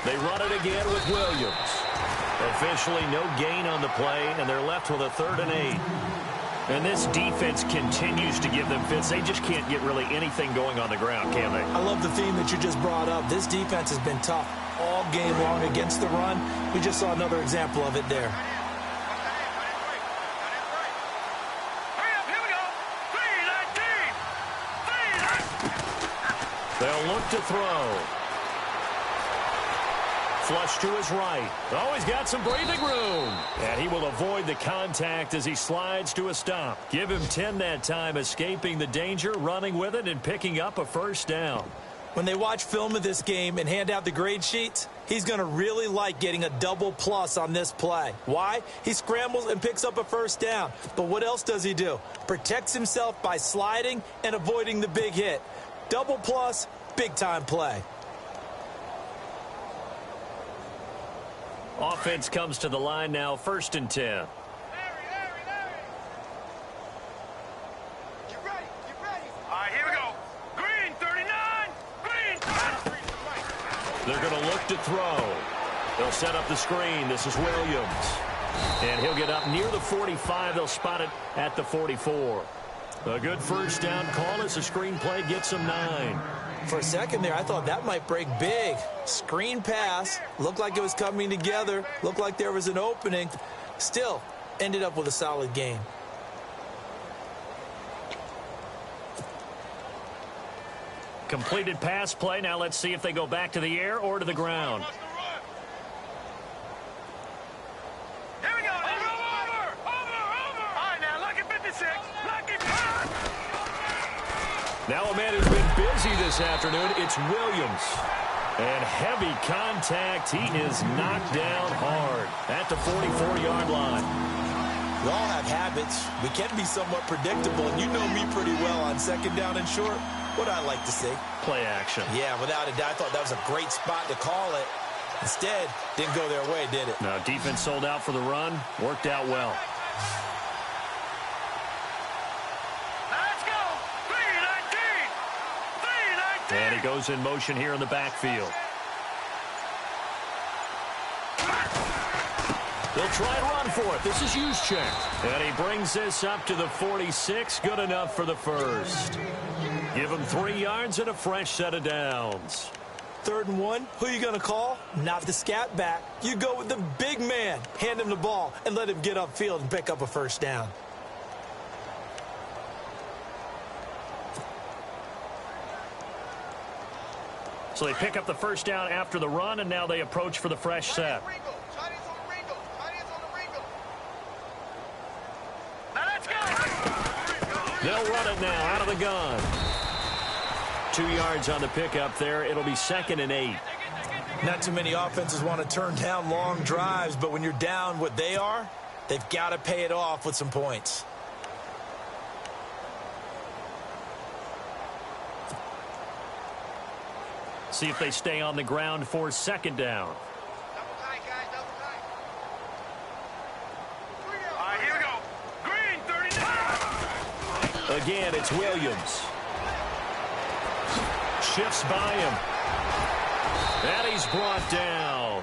[SPEAKER 2] They run it again with Williams. Officially no gain on the play, and they're left with a 3rd and 8. And this defense continues to give them fits. They just can't get really anything going on the ground, can they?
[SPEAKER 3] I love the theme that you just brought up. This defense has been tough all game long against the run. We just saw another example of it there.
[SPEAKER 4] Hurry up, here we go. 3-19.
[SPEAKER 2] They'll look to throw. Flush to his right. Oh, he's got some breathing room. And he will avoid the contact as he slides to a stop. Give him 10 that time, escaping the danger, running with it, and picking up a 1st down.
[SPEAKER 3] When they watch film of this game and hand out the grade sheets, he's going to really like getting a double plus on this play. Why? He scrambles and picks up a 1st down. But what else does he do? Protects himself by sliding and avoiding the big hit. Double plus, big-time play.
[SPEAKER 2] Offense comes to the line now, 1st and 10.
[SPEAKER 4] Larry. Get ready. All right, here we go. Green, 39. Green, 30.
[SPEAKER 2] They're going to look to throw. They'll set up the screen. This is Williams. And he'll get up near the 45. They'll spot it at the 44. A good 1st down call as the screen play gets him 9.
[SPEAKER 3] For a second there, I thought that might break big. Screen pass. Looked like it was coming together. Looked like there was an opening. Still, ended up with a solid game.
[SPEAKER 2] Completed pass play. Now let's see if they go back to the air or to the ground.
[SPEAKER 4] Here we go. Over. All right, now, lucky 56. Lucky 5.
[SPEAKER 2] Now a man who's been busy this afternoon, it's Williams. And heavy contact. He is knocked down hard at the 44-yard line.
[SPEAKER 3] We all have habits. We can be somewhat predictable, and you know me pretty well on 2nd down and short. What I like to see.
[SPEAKER 2] Play action.
[SPEAKER 3] Yeah, without a doubt, I thought that was a great spot to call it. Instead, didn't go their way, did it?
[SPEAKER 2] Now, defense sold out for the run. Worked out well. And he goes in motion here in the backfield. They'll try and run for it. This is Juszczyk. And he brings this up to the 46. Good enough for the 1st. Give him 3 yards and a fresh set of downs.
[SPEAKER 3] 3rd and 1. Who are you going to call? Not the scat back. You go with the big man. Hand him the ball and let him get upfield and pick up a 1st down.
[SPEAKER 2] So they pick up the 1st down after the run, and now they approach for the fresh set. They'll run it now out of the gun. 2 yards on the pickup there. It'll be 2nd and 8.
[SPEAKER 3] Not too many offenses want to turn down long drives, but when you're down what they are, they've got to pay it off with some points.
[SPEAKER 2] See if they stay on the ground for 2nd down.
[SPEAKER 4] Double tight, guys, double tight. All right, here we go. Green, 39.
[SPEAKER 2] Again, it's Williams. Shifts by him. And he's brought down.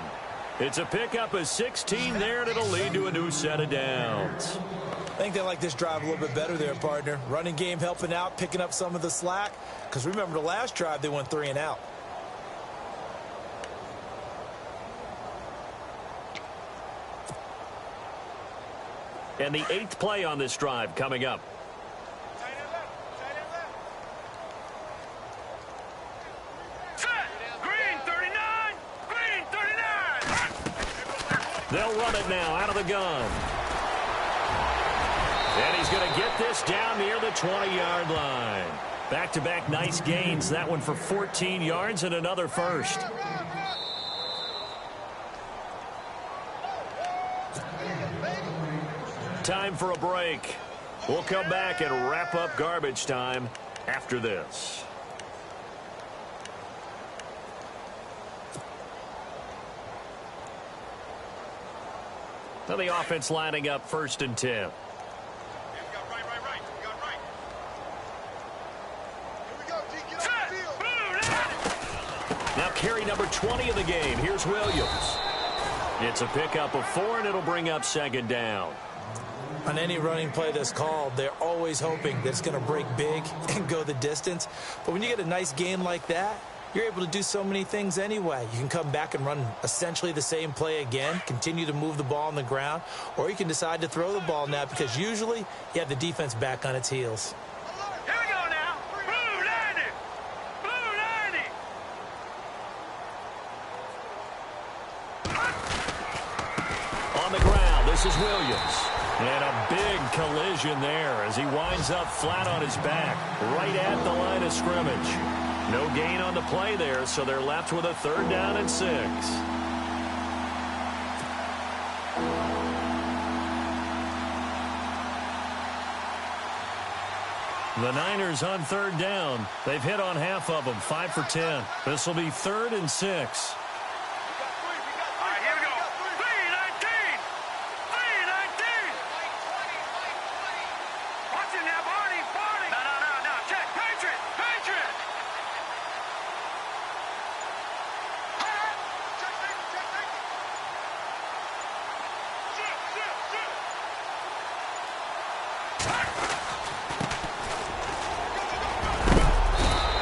[SPEAKER 2] It's a pickup of 16 there, and it'll lead to a new set of downs.
[SPEAKER 3] I think they like this drive a little bit better there, partner. Running game helping out, picking up some of the slack. Because remember the last drive, they went 3 and out.
[SPEAKER 2] And the 8th play on this drive coming up.
[SPEAKER 4] Tight end left. Set. Green, 39. Green, 39.
[SPEAKER 2] They'll run it now out of the gun. And he's going to get this down near the 20-yard line. Back-to-back nice gains. That one for 14 yards and another 1st. time for a break. We'll come back and wrap up garbage time after this. So the offense lining up 1st and 10. Now carry number 20 of the game. Here's Williams. It's a pickup of 4, and it'll bring up 2nd down.
[SPEAKER 3] On any running play that's called, they're always hoping that it's going to break big and go the distance. But when you get a nice game like that, you're able to do so many things anyway. You can come back and run essentially the same play again, continue to move the ball on the ground, or you can decide to throw the ball now because usually you have the defense back on its heels.
[SPEAKER 4] Here we go now. Blue 90. Blue 90.
[SPEAKER 2] On the ground, this is Williams. And a big collision there as he winds up flat on his back, right at the line of scrimmage. No gain on the play there, so they're left with a 3rd down and 6. The Niners on 3rd down. They've hit on half of them, 5 for 10. This will be 3rd and 6.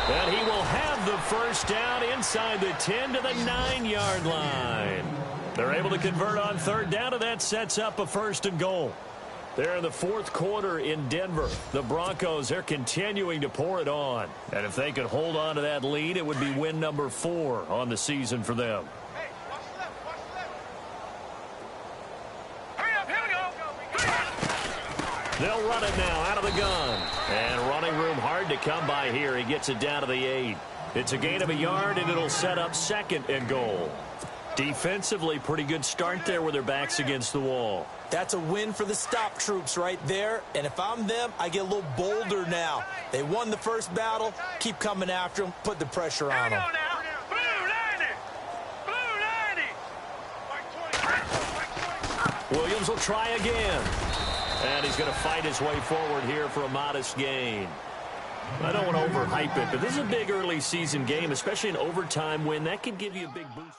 [SPEAKER 2] And he will have the 1st down inside the 10 to the 9-yard line. They're able to convert on 3rd down, and that sets up a 1st and goal. They're in the 4th quarter in Denver. The Broncos, they're continuing to pour it on. And if they could hold on to that lead, it would be win number 4 on the season for them.
[SPEAKER 4] Hey, watch the left, watch the left. Hurry up, here we go.
[SPEAKER 2] They'll run it now out of the gun. And running room hard to come by here. He gets it down to the 8. It's a gain of 1 yard, and it'll set up 2nd and goal. Defensively, pretty good start there with their backs against the wall.
[SPEAKER 3] That's a win for the stop troops right there. And if I'm them, I get a little bolder now. They won the first battle. Keep coming after them. Put the pressure on them.
[SPEAKER 2] Williams will try again. And he's going to fight his way forward here for a modest gain. I don't want to overhype it, but this is a big early season game, especially an overtime win. That could give you a big boost.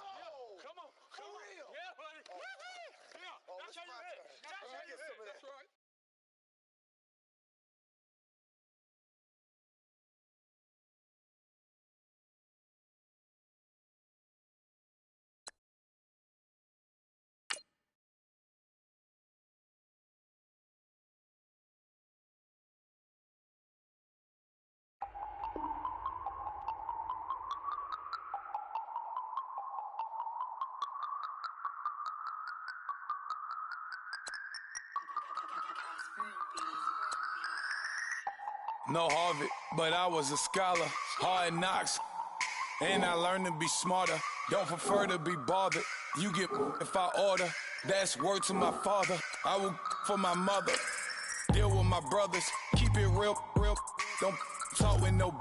[SPEAKER 5] No Harvard, but I was a scholar. Hard knocks, and I learned to be smarter. Don't prefer to be bothered. You get if I order. That's word to my father. I will for my mother. Deal with my brothers. Keep it real. Don't talk with no.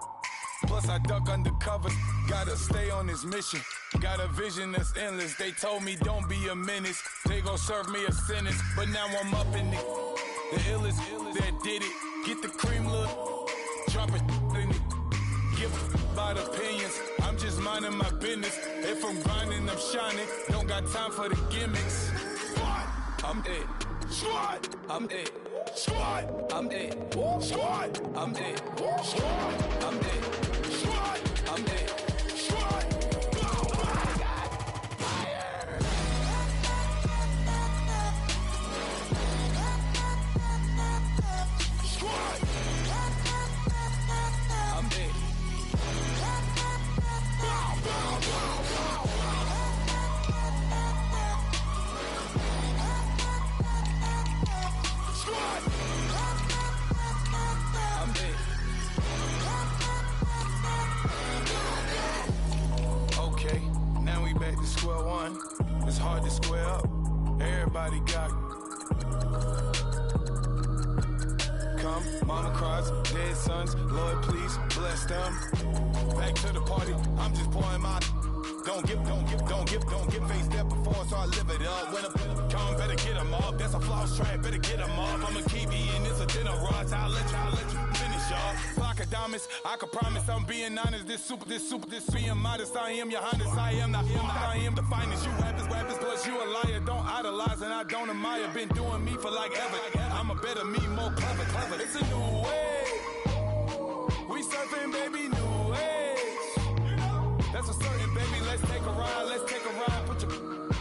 [SPEAKER 5] Plus I duck undercover. Gotta stay on this mission. Got a vision that's endless. They told me don't be a menace. They gon' serve me a sentence. But now I'm up in the illest that did it. Get the cream look. Drop it in it. Give about opinions. I'm just minding my business. If I'm grinding, I'm shining. Don't got time for the gimmicks. Squad, I'm it. Squad, I'm it. Squad, I'm it. Squad, I'm it. Squad, I'm it. Squad, I'm it. Squad. Oh my God. Fire. Squad. I'm it. Bow, bow, bow, bow, bow. Squad. I'm it. Okay, now we back to square one. It's hard to square up. Everybody got Come, mama cries, dead sons, Lord please bless them. Back to the party, I'm just pouring my. Don't get faced up before, so I live it up. When a come, better get them up. That's a floss track, better get them up. I'm a kiwi and it's a dinner rush. I'll let you finish, y'all. Flock of diamonds, I can promise I'm being honest. This being modest. I am your highness. I am the finest. You rappers, plus you a liar. Don't idolize and I don't admire. Been doing me for like ever. I'm a better me, more clever. It's a new way. We surfing, baby, new age. That's a certain, baby. Let's take a ride. Put your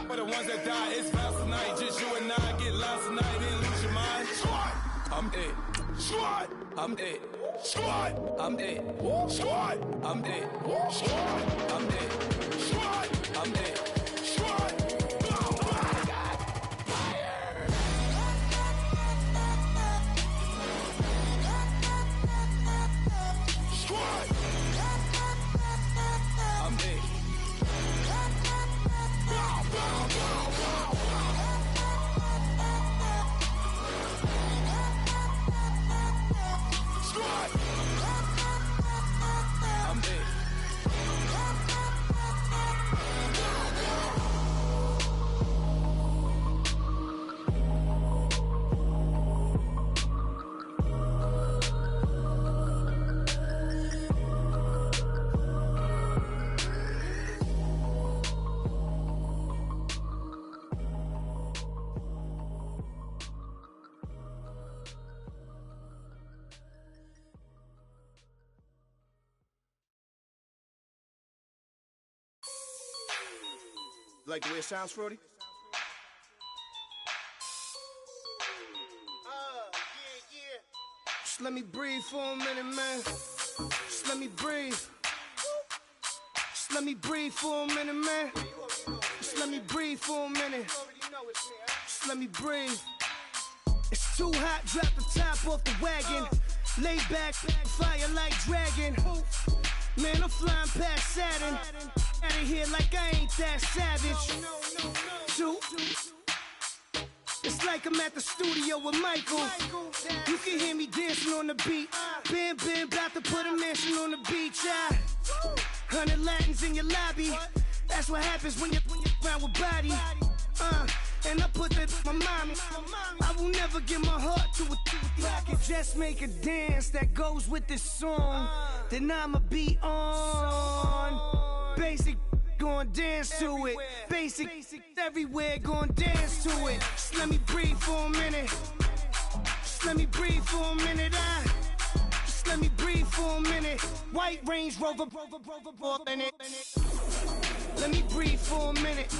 [SPEAKER 5] for the ones that die. It's vows tonight. Just you and I get lost tonight. Then lose your mind. Squad, I'm it. Squad, I'm it. Squad, I'm it. Squad, I'm it. Squad, I'm it. Squad, I'm it. Squad.
[SPEAKER 6] Like the way it sounds, Frody? Yeah. Just let me breathe for a minute, man. Just let me breathe. Just let me breathe for a minute, man. Just let me breathe for a minute. Just let me breathe. It's too hot, drop the top off the wagon. Lay back, fire like dragon. Man, I'm flying past Saturn. Out of here like I ain't that savage. Two. It's like I'm at the studio with Michael. You can hear me dancing on the beat. Bam, about to put a mansion on the beach. 100 Latins in your lobby. That's what happens when you're around with body. And I put that my mommy. I will never give my heart to it. I can just make a dance that goes with this song. Then I'ma be on. Basic, gon' dance to it. Basic, everywhere, gon' dance to it. Just let me breathe for a minute. Just let me breathe for a minute. Just let me breathe for a minute. White Range Rover, in it. Let me breathe for a minute.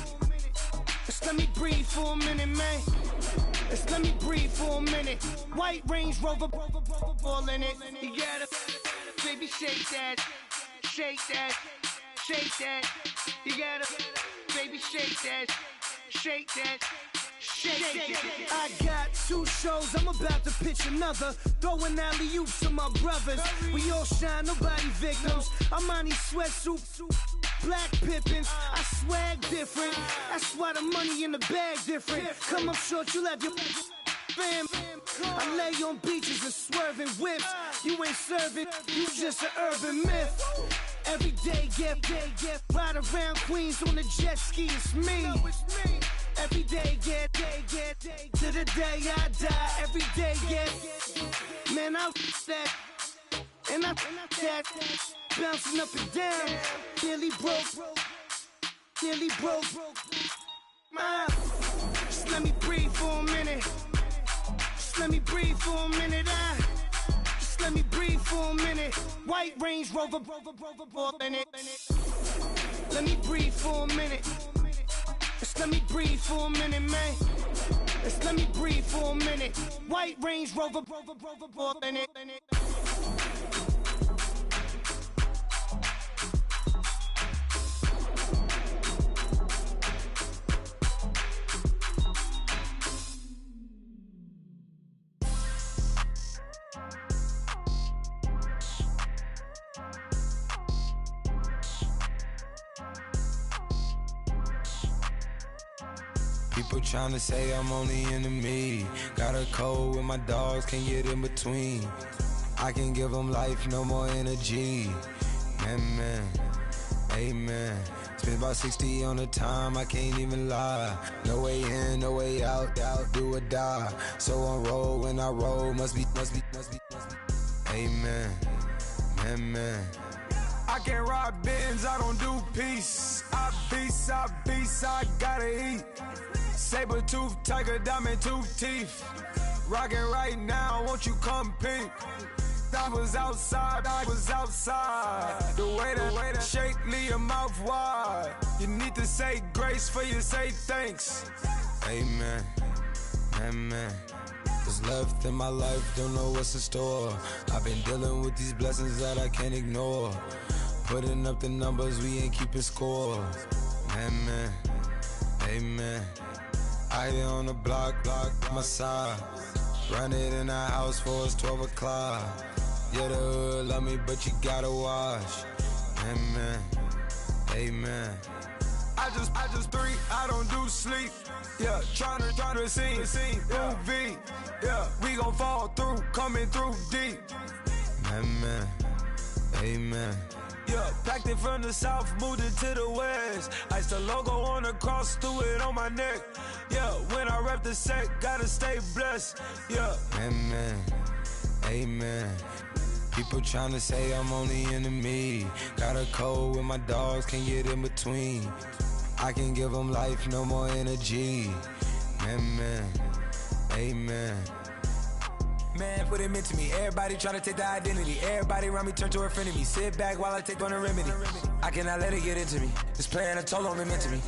[SPEAKER 6] Just let me breathe for a minute, man. Just let me breathe for a minute. White Range Rover, all in it. You gotta, baby, shake that, shake that. Shake that, you gotta, baby, shake that, shake that, shake that. I got 2 shows, I'm about to pitch another. Throwing alley-oops to my brothers. We all shine, nobody victims. I'm on these sweatsuits, black pippins. I swag different, that's why the money in the bag different. Come up short, you have your fam. I lay on beaches and swerving whips. You ain't serving, you just an urban myth. Every day, get ride around Queens on a jet ski, it's me. Every day, get to the day I die. Every day, get, man, I that, and I that, bouncing up and down, nearly broke. Just let me breathe for a minute. Just let me breathe for a minute. Just let me breathe for a minute. White Range Rover, in it. Let me breathe for a minute. Just let me breathe for a minute, man. Just let me breathe for a minute. White Range Rover, in it.
[SPEAKER 5] People tryna say I'm only enemy. Got a cold with my dogs, can't get in between. I can give them life, no more energy. Man, amen. Spent about 60 on the time, I can't even lie. No way in, no way out, do or die. So on roll, when I roll, must be. Amen, man. I can't ride Benz, I don't do peace. I beast, I gotta eat. Saber tooth, tiger, diamond tooth teeth. Rockin' right now, won't you come peep? I was outside. The way that shake, leave your mouth wide. You need to say grace for you say thanks. Amen, amen. What's left in my life, don't know what's in store. I've been dealing with these blessings that I can't ignore. Putting up the numbers, we ain't keeping score. Amen, amen. I here on the block, my side. Run it in the house for it's 12 o'clock. Yeah, the hood love me, but you gotta watch. Amen, amen. I just three, I don't do sleep. Yeah, tryna see, UV. Yeah, we gon' fall through, coming through deep. Amen, amen. Yeah, packed it from the south, moved it to the west. Iced the logo on the cross, threw it on my neck. Yeah, when I rep the set, gotta stay blessed. Yeah, amen, amen. People tryna say I'm only enemy. Got a cold with my dogs, can't get in between. I can give them life, no more energy. Amen, amen. Man, what it meant to me. Everybody tryna take the identity. Everybody around me turn to a friend of me. Sit back while I take on a remedy. I cannot let it get into me. This playing a toll on me, meant to me.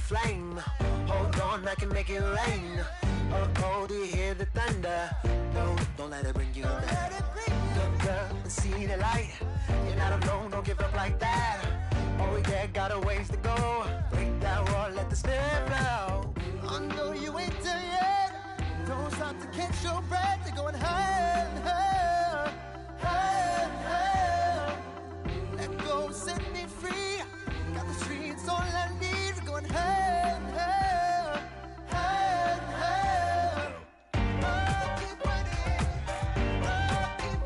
[SPEAKER 6] Flame, hold on, I can make it rain. Oh, do you hear the thunder? No, don't let it bring you down. Look up and see the light. You're not alone, don't give up like that. Oh yeah, got a ways to go. Break that wall, let the spirit flow. I know you ain't done yet. Don't stop to catch your breath. You're going higher and higher, higher and higher. Let go, set me free. Got the streets all I need. Going higher and higher, higher and higher. Keep running, keep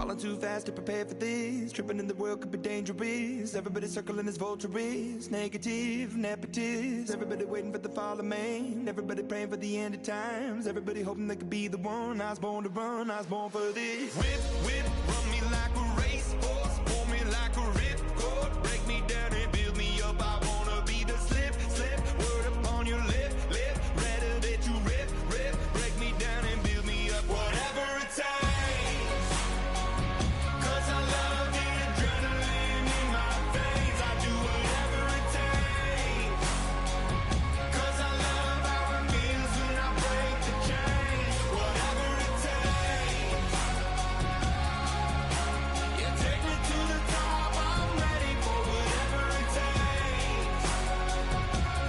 [SPEAKER 7] Falling too fast to prepare for this. Tripping in the world could be dangerous. Everybody circling as vultures. Negative, nepotist. Everybody waiting for the fall of man. Everybody praying for the end of times. Everybody hoping they could be the one. I was born to run, I was born for this. Whip, whip, run me like a racehorse. Pull me like a ripcord. Break me down and build me up. I wanna be the slip, slip. Word upon your lip, lip. Rather that you rip, rip. Break me down and build me up. Whatever it takes. 'Cause I love the adrenaline in my veins. I do whatever it takes. 'Cause I love how it feels when I break the chains. Whatever it takes. Yeah, take me to the top. I'm ready for whatever it takes.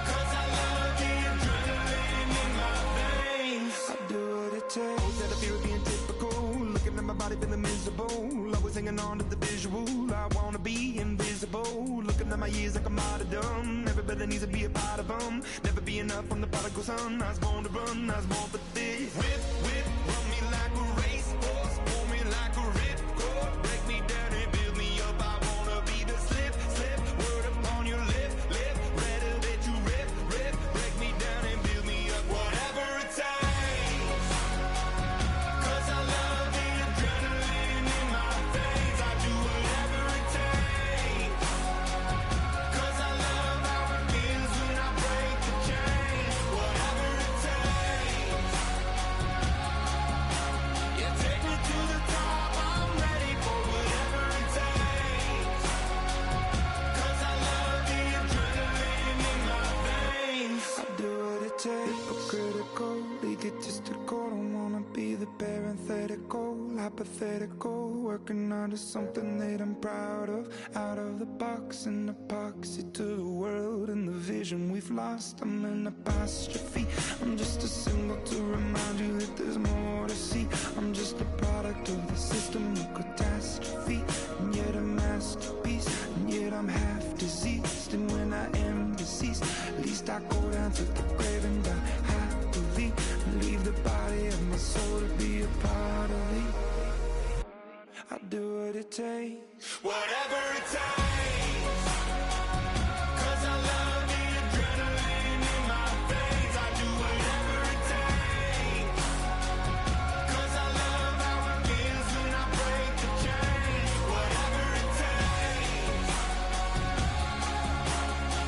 [SPEAKER 7] 'Cause I love the adrenaline in my veins. I do what it takes. Out of fear of being typical. Looking at my body feeling miserable. Always hanging on to the visual. I wanna be invisible. Looking at my years like a martyrdom. Everybody needs to be a part of them. Never be enough from the prodigal son. I was born to run, I was born for this. Whip, whip, run me like a racehorse. Pull me like a ripcord. Break me down and build me up. I wanna be the slip, slip. Word upon your lip, lip. Rather that you rip, rip. Break me down and build me up. Whatever it takes. 'Cause I love the adrenaline in my veins. I do whatever it takes. 'Cause I love how it feels when I break the chains. Whatever it takes. Yeah, take me to the top. I'm ready for whatever it takes. 'Cause I love the adrenaline in my veins. I do what it takes. Critical, egotistical. Don't wanna be the parenthetical, hypothetical. Working onto something that I'm proud of. Out of the box, an epoxy to the world and the vision we've lost. I'm an apostrophe. I'm just a symbol to remind you that there's more to see. I'm just a product of the system of catastrophe, and yet a masterpiece. And yet I'm half diseased, and when I am deceased, at least I go down to the grave and die happily, and leave the body of my soul to be a part of it. I do what it takes. Whatever it takes. 'Cause I love the adrenaline in my veins. I do whatever it takes. 'Cause I love how it feels when I break the chains. Whatever it takes.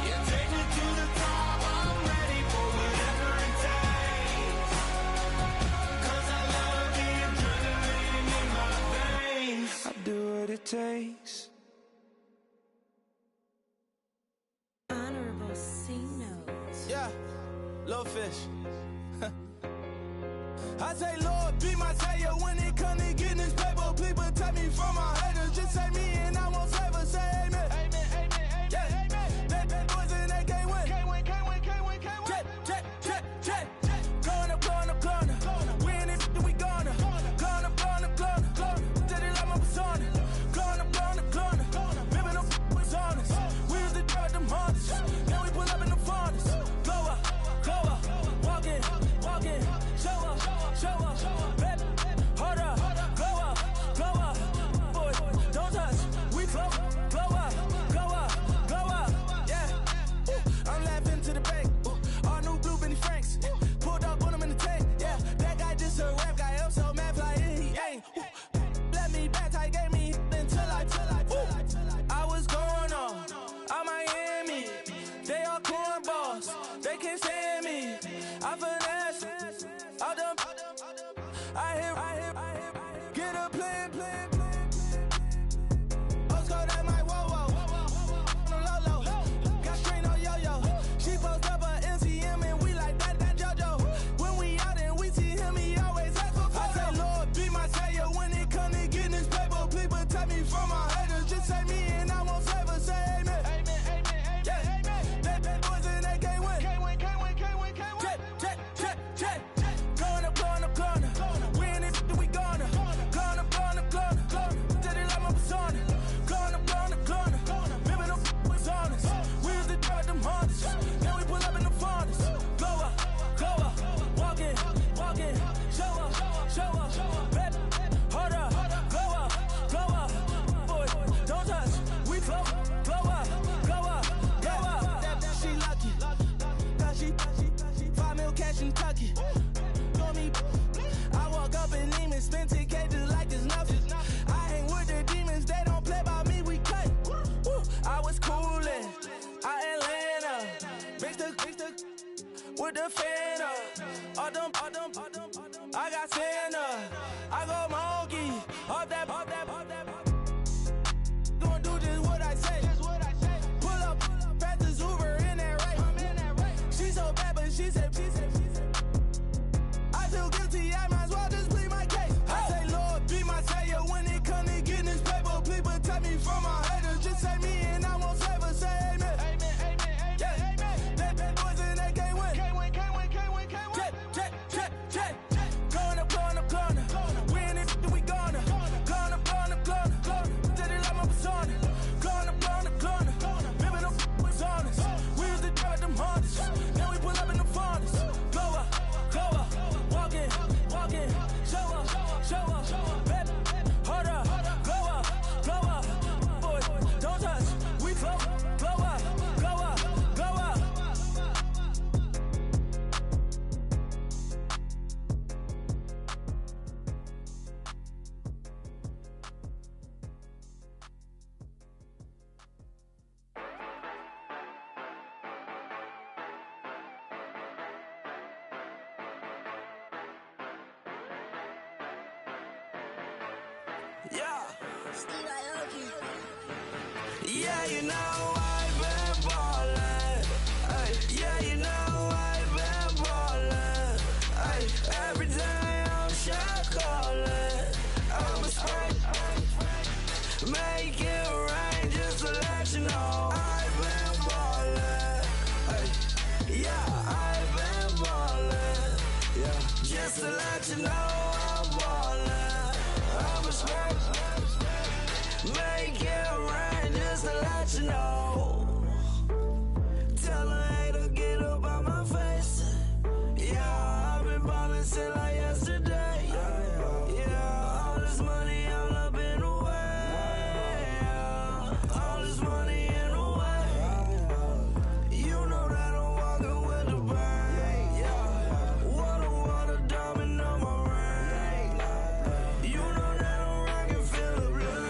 [SPEAKER 7] Yeah, take me to the top. I'm ready for whatever it takes. 'Cause I love the adrenaline in my veins. I do what it takes.
[SPEAKER 8] Honorable C notes.
[SPEAKER 7] Yeah, little fish. I say, Lord, be my savior when it come to getting this paper. Please protect me from my haters. Just say me and I won't save us. Say amen. Amen, amen, amen, yeah. Amen. That boys and they can't win. Can't win, can't win, can't win, can't win. Check, check, check, check. Gonna, gonna, gonna. We in it, we gonna. Gonna, gonna, gonna. Did it like my persona. Gonna, gonna, gonna. Remember the was honest. We used to drug them hunters. Then we pull up in the furnace. Glow up, walk in, show up, baby, hold up, glow up, boy, don't touch. with the fan up. I got Santa. I go monkey. Off that. Gonna do just what I say. Pull up, pass the Uber in that race. She so bad, but she said. I feel guilty, I might as well just plead my case. I say, Lord, be my savior when it come to getting this paper. Please protect me from my haters. Just say me and I won't save her. Say amen. That boys and they can't win. Check. Going up. We in this, we gonna. Going up. Tell they like my persona. Going up. Living up was honest. We used to drive them Hondas. Now we pull up in the Fondas. Go up. Walking. Show up. Baby, hold up. Go up. Boys, don't touch. We flow up. Yeah, you know I've been ballin'. Yeah, you know I've been ballin'. Every day I'm shot callin'. I'm a spray. Make it rain just to let you know I've been ballin'. Yeah, I've been ballin'. Yeah, just to let you know I'm ballin'. I'm a spray. Make it rain just to let you know. Tell a hater get up on my face. Yeah, I've been ballin' since like yesterday. Yeah, all this money all up in the way. All this money in the way. You know that I'm walking with the bang. Yeah, water diamond on my ring. You know that I'm rockin' feel the blue.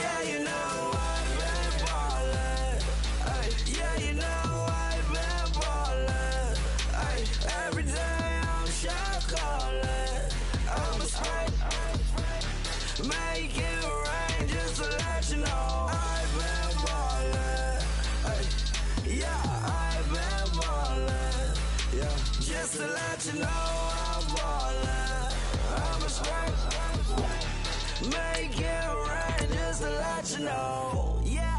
[SPEAKER 7] Yeah, you know I've been ballin'. Yeah, you know I've been ballin'. Every day I'm shot callin'. I'm a spray. Make it rain just to let you know I've been ballin'. Yeah, I've been ballin'. Yeah, just to let you know I'm ballin'. I'm a spray. Make it rain just to let you know. Yeah.